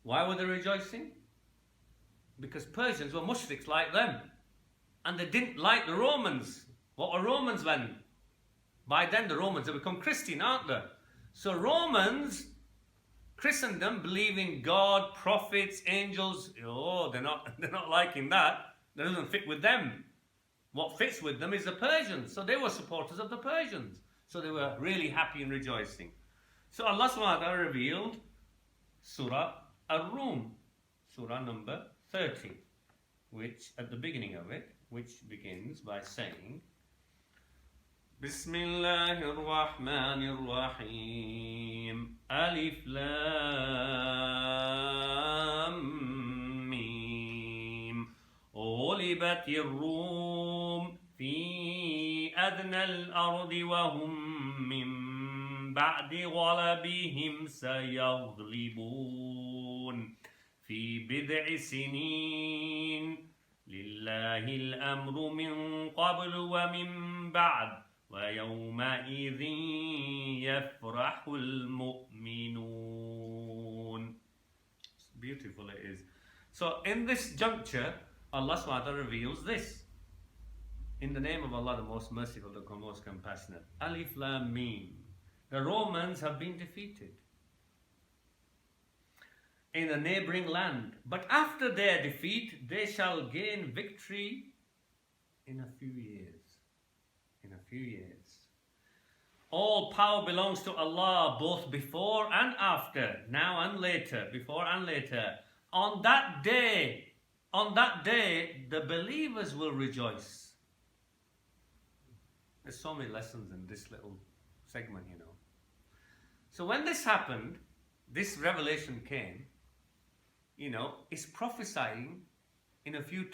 Why were they rejoicing? Because Persians were mushriks like them. And they didn't like the Romans. What were Romans then? By then the Romans have become Christian, aren't they? So Romans, Christendom, believe in God, prophets, angels. Oh, they're not liking that. That doesn't fit with them. What fits with them is the Persians. So they were supporters of the Persians. So they were really happy and rejoicing. So Allah subhanahu wa ta'ala revealed Surah Ar-Rum, Surah number 30, which at the beginning of it, which begins by saying, Bismillahir Rahmanir Rahim, Alif Lam Mim, Ghulibatir Rum fi adna al-ardi wa hum min بعد غلبهم سيغلبون في بضع سنين لله الأمر من قبل ومن بعد ويومئذ يفرح المؤمنون. Beautiful it is. So in this juncture, Allah subhanahu wa ta'ala reveals this. In the name of Allah, the most merciful, the most compassionate. Alif Lam Mim. The Romans have been defeated in a neighboring land. But after their defeat, they shall gain victory in a few years. In a few years. All power belongs to Allah, both before and after, now and later, before and later. On that day, the believers will rejoice. There's so many lessons in this little segment, you know. So when this happened, this revelation came, you know, it's prophesying in a few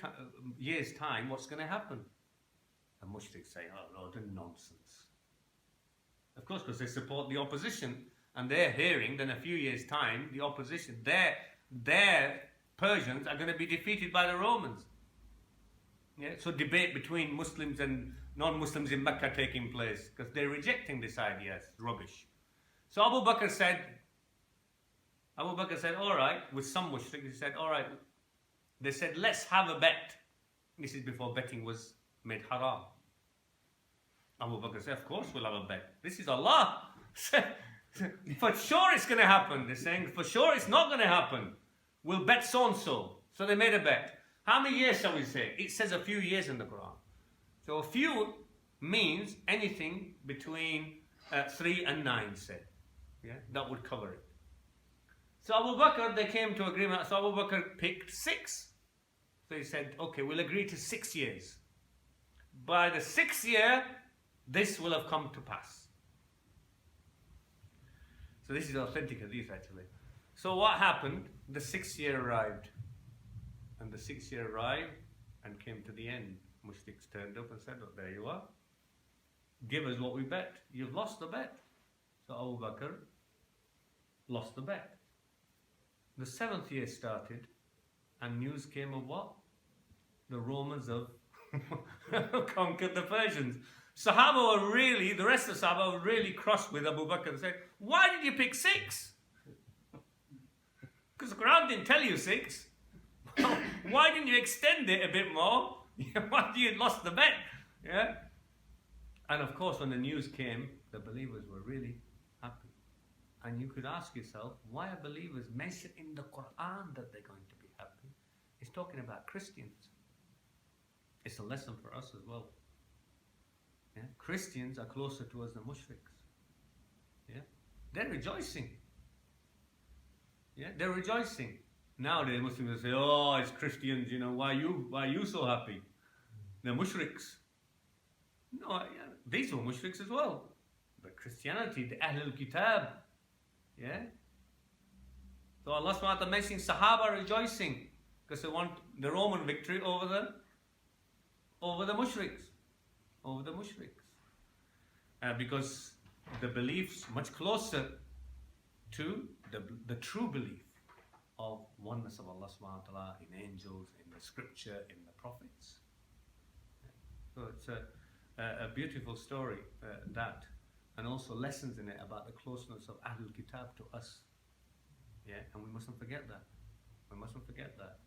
years' time what's going to happen. And mushriks say, oh Lord, nonsense. Of course, because they support the opposition, and they're hearing that in a few years' time, the opposition, their Persians are going to be defeated by the Romans. Yeah? So debate between Muslims and non-Muslims in Mecca taking place, because they're rejecting this idea, it's rubbish. So Abu Bakr said, all right, with some mushriks, he said, all right, they said, let's have a bet. This is before betting was made haram. Abu Bakr said, of course we'll have a bet. This is Allah. For sure it's going to happen. They're saying, for sure it's not going to happen. We'll bet so-and-so. So they made a bet. How many years shall we say? It says a few years in the Quran. So a few means anything between 3 and 9, say. Yeah, that would cover it. So Abu Bakr, they came to agreement. So Abu Bakr picked 6. So he said, okay, we'll agree to 6 years. By the 6th year, this will have come to pass. So this is authentic hadith actually. So what happened? The 6th year arrived. And the 6th year arrived and came to the end. Mushriks turned up and said, oh, there you are. Give us what we bet. You've lost the bet. So Abu Bakr lost the bet. The 7th year started and news came of what? The Romans have conquered the Persians. Sahaba were really, the rest of the Sahaba were really cross with Abu Bakr and said, why did you pick 6? Because the Quran didn't tell you 6. Well, why didn't you extend it a bit more? Why did you lost the bet? Yeah. And of course, when the news came, the believers were really happy. And you could ask yourself, why are believers mentioned in the Quran that they're going to be happy? It's talking about Christians. It's a lesson for us as well. Yeah? Christians are closer to us than mushriks. Yeah? They're rejoicing. Yeah? They're rejoicing. Nowadays Muslims will say, oh, it's Christians, you know, why are you so happy? They're mushriks. No, yeah, these were mushriks as well. But Christianity, the Ahlul Kitab. Yeah? So Allah subhanahu wa ta'ala mentioning Sahaba rejoicing because they want the Roman victory over the mushriks. Over the mushriks. Because the belief's much closer to the true belief of oneness of Allah subhanahu wa ta'ala in angels, in the scripture, in the prophets. So it's a beautiful story, that, and also lessons in it about the closeness of Ahlul Kitab to us. Yeah, and we mustn't forget that. We mustn't forget that.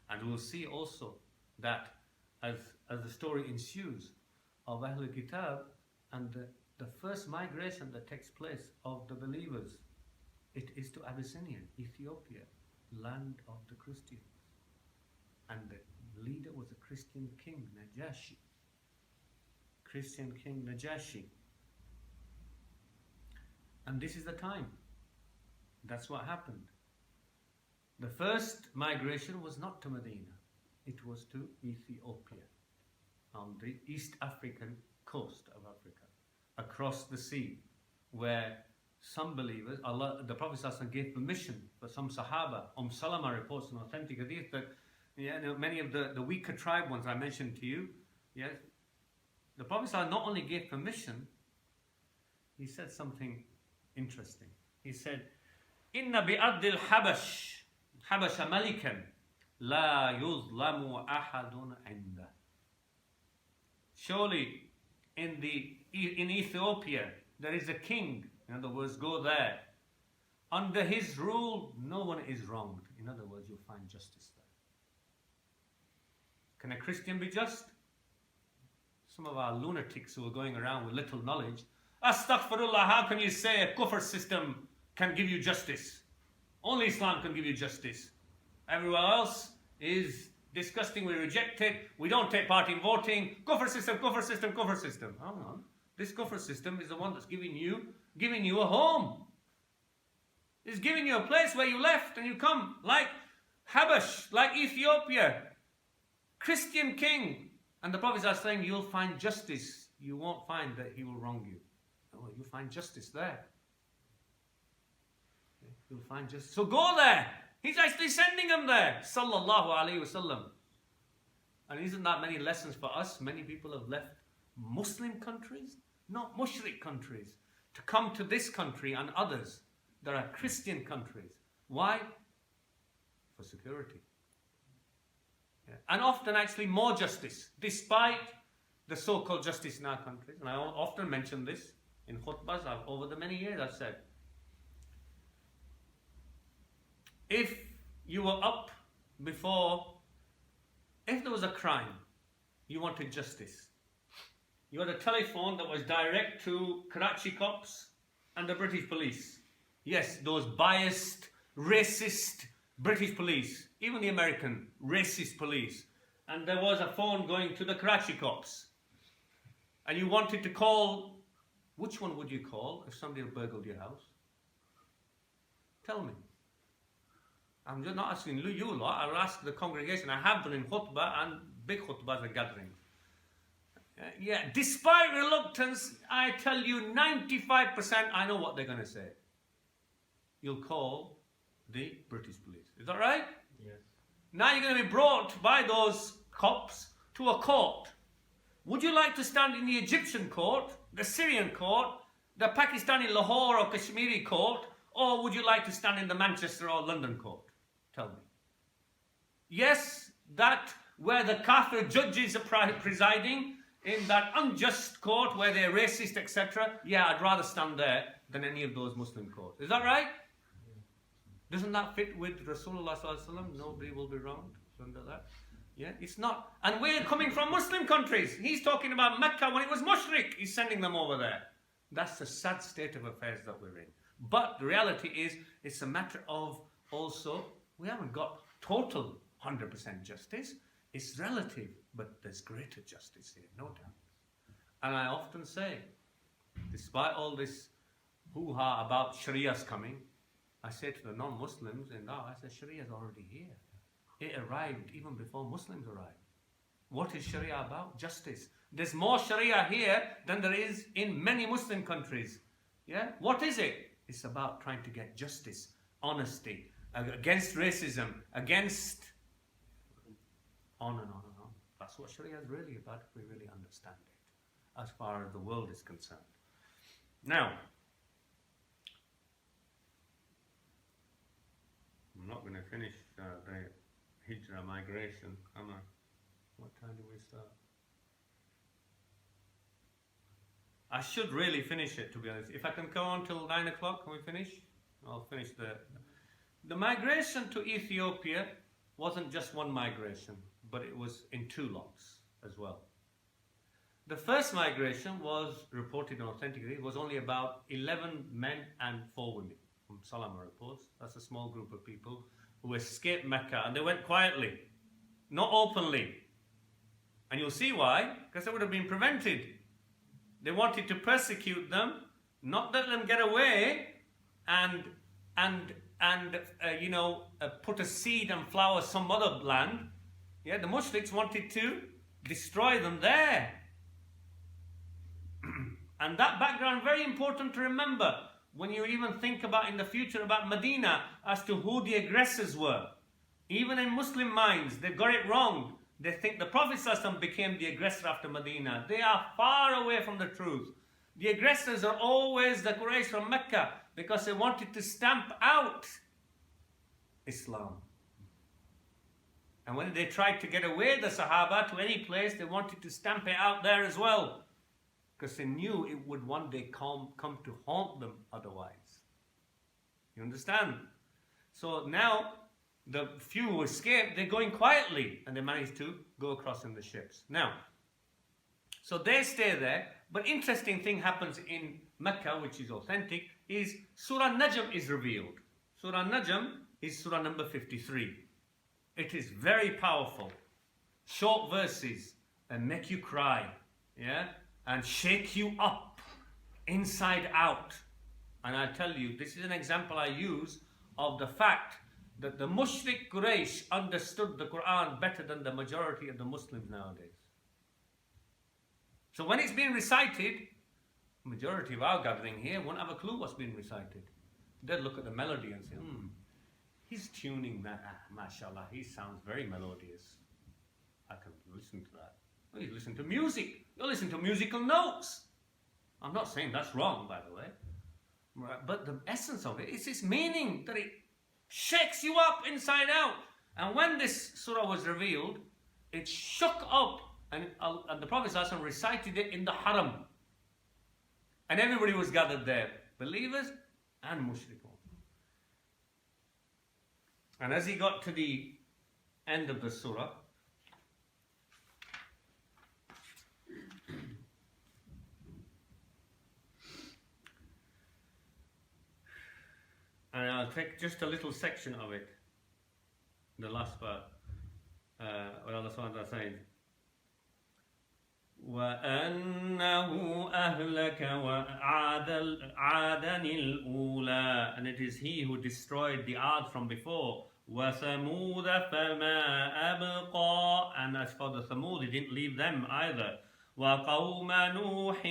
And we'll see also that as the story ensues of Ahlul Kitab and the first migration that takes place of the believers, it is to Abyssinia, Ethiopia, land of the Christians. And the leader was a Christian king, Najashi. Christian king Najashi. And this is the time. That's what happened. The first migration was not to Medina. It was to Ethiopia, on the East African coast of Africa, across the sea, where some believers, the Prophet ﷺ gave permission for some Sahaba. Salama reports an authentic hadith that many of the weaker tribe ones I mentioned to you, yes, the Prophet ﷺ not only gave permission, he said something interesting. He said, Inna bi'adil Habash malikan la yuzlamu ahadun inda. Surely in Ethiopia there is a king. In other words, go there. Under his rule, no one is wronged. In other words, you'll find justice there. Can a Christian be just? Some of our lunatics who are going around with little knowledge, Astaghfirullah, how can you say a kufr system can give you justice? Only Islam can give you justice. Everywhere else is disgusting, we reject it, we don't take part in voting. Kufr system, kufr system, kufr system. Hang on. This kufr system is the one that's giving you a home. It's giving you a place where you left and you come, like Habash, like Ethiopia, Christian king. And the prophets are saying you'll find justice. You won't find that he will wrong you. No, you'll find justice there. You'll find justice. So go there. He's actually sending them there. Sallallahu alayhi wasallam. And isn't that many lessons for us? Many people have left Muslim countries, not mushrik countries, to come to this country and others. There are Christian countries. Why? For security. Yeah. And often actually more justice, despite the so-called justice in our countries. And I often mention this in khutbahs. Over the many years I've said, if you were up before, if there was a crime, you wanted justice. You had a telephone that was direct to Karachi cops and the British police. Yes, those biased, racist British police, even the American racist police. And there was a phone going to the Karachi cops. And you wanted to call, which one would you call if somebody had burgled your house? Tell me. I'm just not asking you lot, I'll ask the congregation. I have done in khutbah and big khutbahs and gatherings. Yeah, despite reluctance, I tell you 95% I know what they're going to say. You'll call the British police. Is that right? Yes. Now you're going to be brought by those cops to a court. Would you like to stand in the Egyptian court, the Syrian court, the Pakistani Lahore or Kashmiri court, or would you like to stand in the Manchester or London court? Tell me. Yes, that where the Kafir judges are presiding, in that unjust court where they're racist, etc. Yeah, I'd rather stand there than any of those Muslim courts. Is that right? Doesn't that fit with Rasulullah sallallahu alaihi wasallam? Nobody will be wronged under that. Yeah, it's not. And we're coming from Muslim countries. He's talking about Mecca when it was mushrik. He's sending them over there. That's the sad state of affairs that we're in. But the reality is, it's a matter of also, we haven't got total 100% justice. It's relative, but there's greater justice here, no doubt. And I often say, despite all this hoo-ha about Sharia's coming, I say to the non-Muslims in Dawah, I say, Sharia's already here. It arrived even before Muslims arrived. What is Sharia about? Justice. There's more Sharia here than there is in many Muslim countries. Yeah? What is it? It's about trying to get justice, honesty, against racism, against on and on and on. That's what Sharia is really about if we really understand it, as far as the world is concerned. Now, I'm not going to finish the Hijrah migration, am I? What time do we start? I should really finish it, to be honest. If I can go on till 9 o'clock, can we finish? I'll finish the migration to Ethiopia wasn't just one migration, but it was in 2 lots as well. The first migration was reported authentically. It was only about 11 men and 4 women, from Salama reports. That's a small group of people who escaped Mecca, and they went quietly, not openly. And you'll see why, because they would have been prevented. They wanted to persecute them, not let them get away, and put a seed and flower some other land. Yeah, the mushriks wanted to destroy them there. And that background, very important to remember when you even think about in the future about Medina as to who the aggressors were. Even in Muslim minds, they've got it wrong. They think the Prophet ﷺ became the aggressor after Medina. They are far away from the truth. The aggressors are always the Quraysh from Mecca because they wanted to stamp out Islam. And when they tried to get away the Sahaba to any place, they wanted to stamp it out there as well. Because they knew it would one day come to haunt them otherwise. You understand? So now, the few who escaped, they're going quietly, and they managed to go across in the ships. Now, so they stay there, but interesting thing happens in Mecca, which is authentic, is Surah Najm is revealed. Surah Najm is Surah number 53. It is very powerful. Short verses, and make you cry, yeah, and shake you up, inside out. And I tell you, this is an example I use of the fact that the mushrik Quraysh understood the Quran better than the majority of the Muslims nowadays. So when it's being recited, the majority of our gathering here won't have a clue what's being recited. They'll look at the melody and say, he's tuning that, mashallah, he sounds very melodious. I can listen to that. Well, you listen to music. You listen to musical notes. I'm not saying that's wrong, by the way. But the essence of it is its meaning, that it shakes you up inside out. And when this surah was revealed, it shook up, and the Prophet ﷺ recited it in the haram. And everybody was gathered there, believers and mushrikun. And as he got to the end of the surah, and I'll take just a little section of it, the last part, where Allah subhanahu wa ta'ala says, وَأَنَّهُ أَهْلَكَ وَعَادًا الْأُولَى, and it is he who destroyed the Ad from before. وَثَمُودَ فَمَا أَبْقَى, and as for the Thamud, he didn't leave them either. وَقَوْمَ نُوحٍ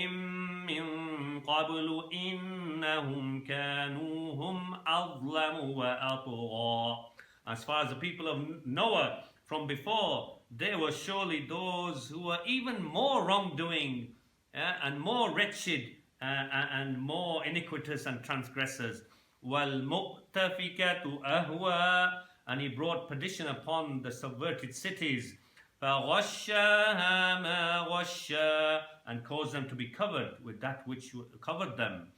مِّن قَبْلُ إِنَّهُمْ كَانُوا هُمْ أَظْلَمُ وَأَطْغَى. As far as the people of Noah from before, there were surely those who were even more wrongdoing and more wretched and more iniquitous and transgressors. وَالْمُؤْتَفِكَةُ أَهْوَى, and he brought perdition upon the subverted cities. فَغَشَّاهَا مَا غَشَّا, and caused them to be covered with that which covered them.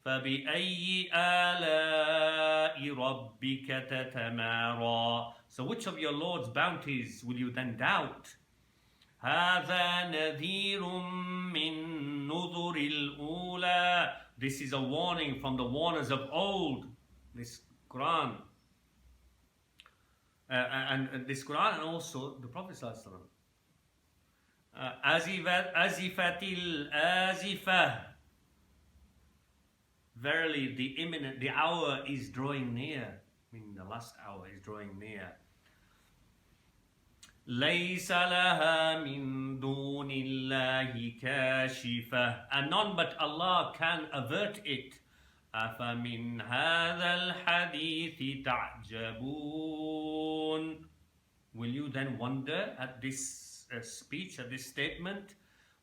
فَبِأَيِّ آلَاءِ رَبِّكَ تَتَمَارَى, so which of your Lord's bounties will you then doubt? هَذَا نَذِيرٌ مِّن نُذُرِ الْأُولَى, this is a warning from the warners of old. This Quran and this Quran, and also the Prophet ﷺ. Azifatil azifah, verily the hour is drawing near, meaning the last hour is drawing near. لَيْسَ لَهَا مِن دُونِ اللَّهِ كَاشِفَةٌ, and none but Allah can avert it. أَفَمِنْ هَذَا الْحَدِيثِ تَعْجَبُونَ, will you then wonder at this speech, at this statement?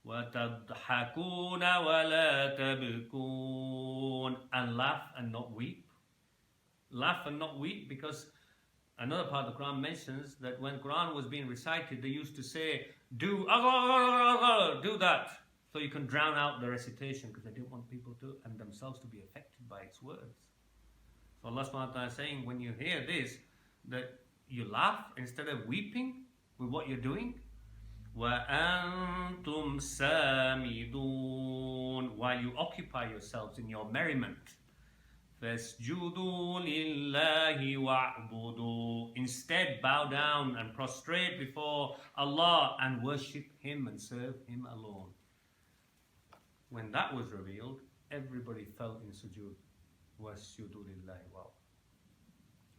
وَتَضْحَكُونَ وَلَا تَبْكُونَ, and laugh and not weep. Laugh and not weep, because another part of the Quran mentions that when Quran was being recited, they used to say, do that, so you can drown out the recitation, because they didn't want people to and themselves to be affected by its words. So Allah subhanahu wa ta'ala is saying, when you hear this, that you laugh instead of weeping with what you're doing. وَأَنْتُمْ سَامِدُونَ, while you occupy yourselves in your merriment. فَاسْجُدُوا لِلَّهِ وَاعْبُدُوا, instead bow down and prostrate before Allah and worship Him and serve Him alone. When that was revealed, everybody fell in sujood. وَاسْجُدُوا لِلَّهِ وَاعْبُدُوا.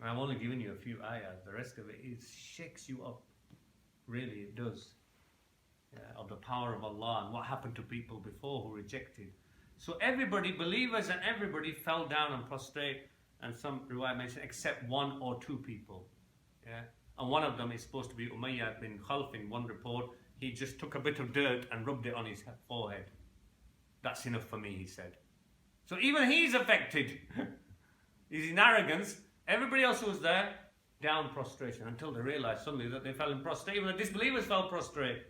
And I've only given you a few ayahs. The rest of it shakes you up. Really, it does. Of the power of Allah and what happened to people before who rejected. So everybody, believers and everybody, fell down and prostrate, and some riwayah mention except one or two people. And one of them is supposed to be Umayyah bin Khalf. In one report, he just took a bit of dirt and rubbed it on his forehead. That's enough for me, he said. So even he's affected. He's in arrogance. Everybody else who was there, down prostration, until they realized suddenly that they fell in prostrate. Even the disbelievers fell prostrate.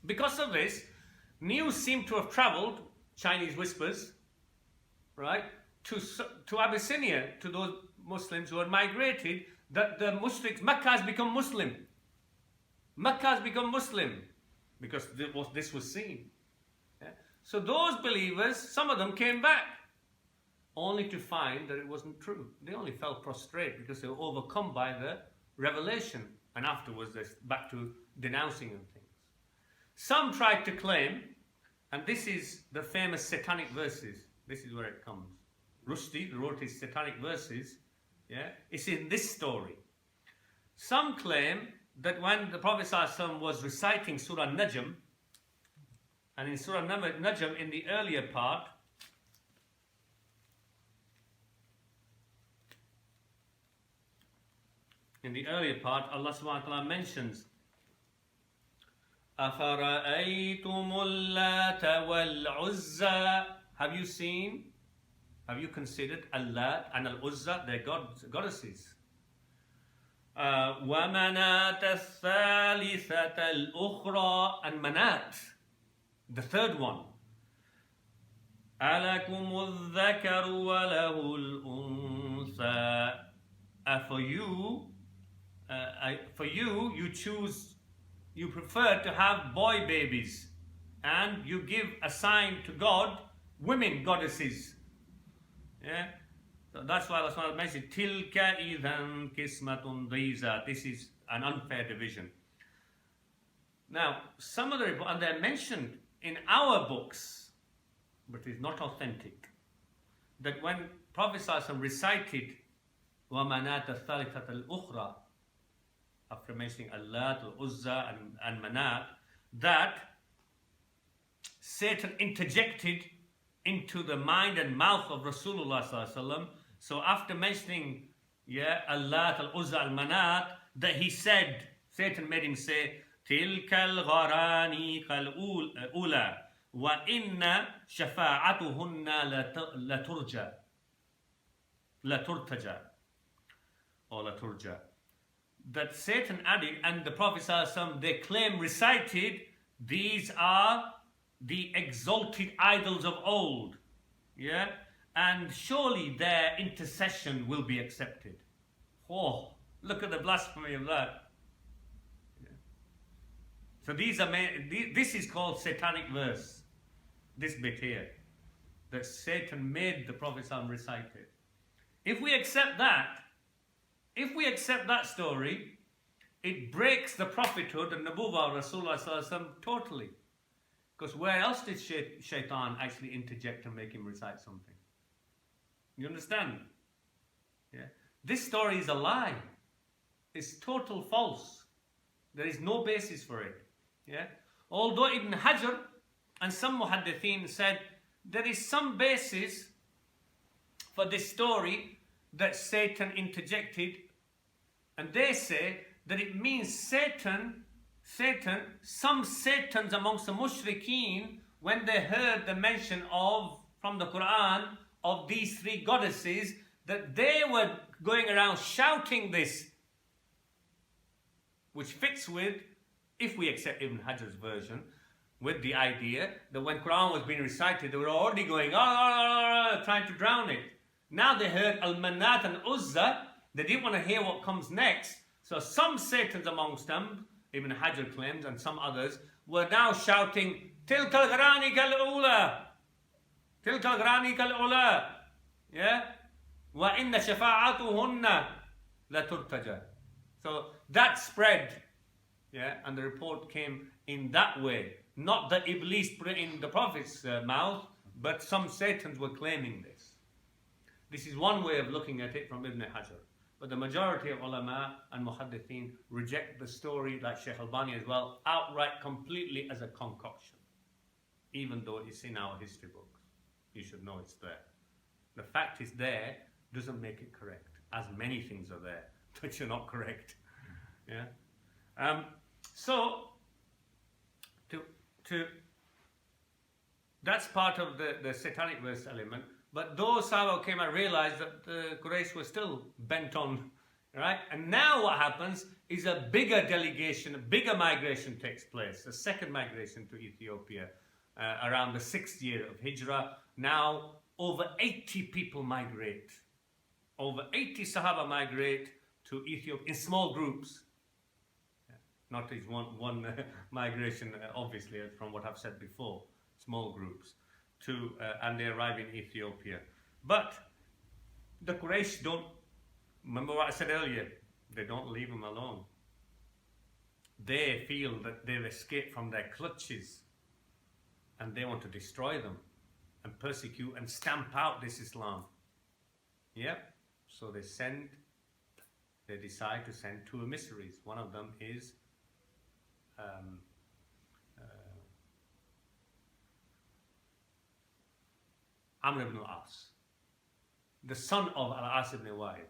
Because of this, news seemed to have traveled, Chinese whispers, right, to Abyssinia, to those Muslims who had migrated, that the mushriks, Mecca has become Muslim. Mecca has become Muslim, because this was seen. So those believers, some of them came back, only to find that it wasn't true. They only fell prostrate because they were overcome by the revelation, and afterwards they're back to denouncing and things. Some tried to claim, and this is the famous Satanic verses. This is where it comes. Rushdie wrote his Satanic verses. It's in this story. Some claim that when the Prophet ﷺ was reciting Surah Najm, and in Surah Najm, in the earlier part, Allah subhanahu wa ta'ala mentions, أَفَرَأَيْتُمُ اللَّاتَ وَالْعُزَّى, have you considered Allat and Al-Uzza, their goddesses? وَمَنَاتَ الثَّالِثَةَ الْأُخْرَى, and Manat, the third one. أَلَكُمُ الذَّكَرُ وَلَهُ الْأُنثَى, for you, you choose, you prefer to have boy babies, and you give a sign to God, women goddesses. So that's why Allah mentioned, Tilka idhan kismatun dhiza, this is an unfair division. Now, some of the reports, and they're mentioned in our books, but it's not authentic, that when Prophet ﷺ recited وَمَنَاتَ الثَّالِثَةَ الْأُخْرَى, after mentioning Allat, Al-Uzza and Manat, that Satan interjected into the mind and mouth of Rasulullah ﷺ. So after mentioning Allat, Al-Uzza, Al-Manat, that he said Satan made him say, تِلْكَ الْغَرَانِيكَ الْأُولَى وَإِنَّ شَفَاعَتُهُنَّ لَتُرْتَجَى or لَتُرْجَى. That Satan added, and the Prophet ﷺ, they claim, recited, these are the exalted idols of old. Yeah? And surely their intercession will be accepted. Oh, look at the blasphemy of that. Yeah. So this is called Satanic verse. This bit here. That Satan made the Prophet ﷺ recite it. If we accept that story, it breaks the prophethood and Nabuwwah of Rasulullah ﷺ totally. Because where else did Shaitan actually interject and make him recite something? You understand? Yeah. This story is a lie. It's total false. There is no basis for it. Yeah. Although Ibn Hajar and some Muhaddithin said there is some basis for this story that Satan interjected, and they say that it means some Satans amongst the mushrikeen, when they heard the mention of, from the Quran, of these three goddesses, that they were going around shouting this, which fits with, if we accept Ibn Hajar's version, with the idea that when Quran was being recited, they were already going, trying to drown it. Now they heard Al-Manat and Uzza, they didn't want to hear what comes next, so some Satans amongst them, Ibn Hajar claims, and some others, were now shouting, Tilka al-Gharani kal-Ula! Tilka al-Gharani kal-Ula! Yeah? Wa inna shafa'atuhunna la turtaja. So that spread, yeah, and the report came in that way. Not that Iblis put it in the Prophet's mouth, but some Satans were claiming this. This is one way of looking at it from Ibn Hajar. But the majority of ulama and muhaddithin reject the story, like Shaykh Albani as well, outright, completely as a concoction. Even though it's in our history books. You should know it's there. The fact it's there doesn't make it correct, as many things are there which are not correct. Yeah. So that's part of the Satanic verse element. But those Sahaba came and realized that the Quraysh were still bent on, right? And now what happens is a bigger delegation, a bigger migration takes place, a second migration to Ethiopia around the 6th year of Hijrah. Now over 80 people migrate. Over 80 Sahaba migrate to Ethiopia in small groups. Not as one migration, obviously, from what I've said before, small groups. And they arrive in Ethiopia. But the Quraysh don't, remember what I said earlier, they don't leave them alone. They feel that they've escaped from their clutches and they want to destroy them and persecute and stamp out this Islam. Yep. So they decide to send two emissaries. One of them is Amr ibn al-As, the son of al-As ibn Wa'il.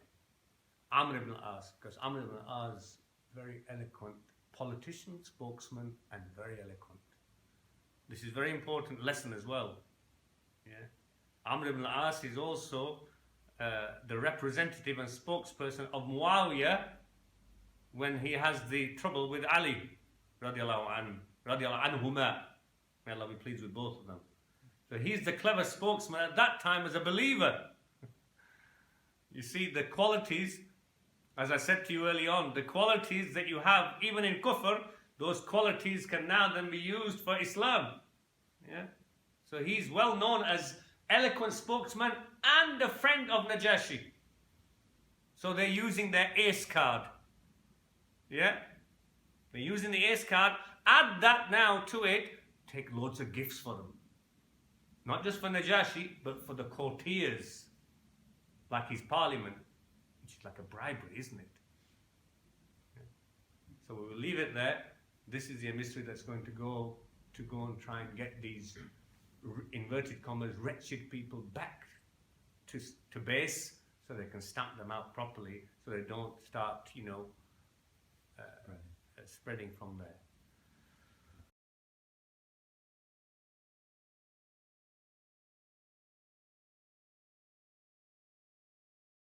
Amr ibn al-As, because Amr ibn al-As, very eloquent politician, spokesman, and very eloquent. This is a very important lesson as well. Yeah? Amr ibn al-As is also the representative and spokesperson of Muawiyah when he has the trouble with Ali, radiallahu anhuma. May Allah be pleased with both of them. So he's the clever spokesman at that time as a believer. You see, the qualities, as I said to you early on, the qualities that you have even in kufr, those qualities can now then be used for Islam. Yeah? So he's well known as eloquent spokesman and a friend of Najashi. So they're using their ace card. Yeah? They're using the ace card. Add that now to it, take loads of gifts for them. Not just for Najashi, but for the courtiers, like his parliament, which is like a bribery, isn't it? So we will leave it there. This is the emissary that's going to go and try and get these, inverted commas, wretched people back to base, so they can stamp them out properly, so they don't start, spreading from there.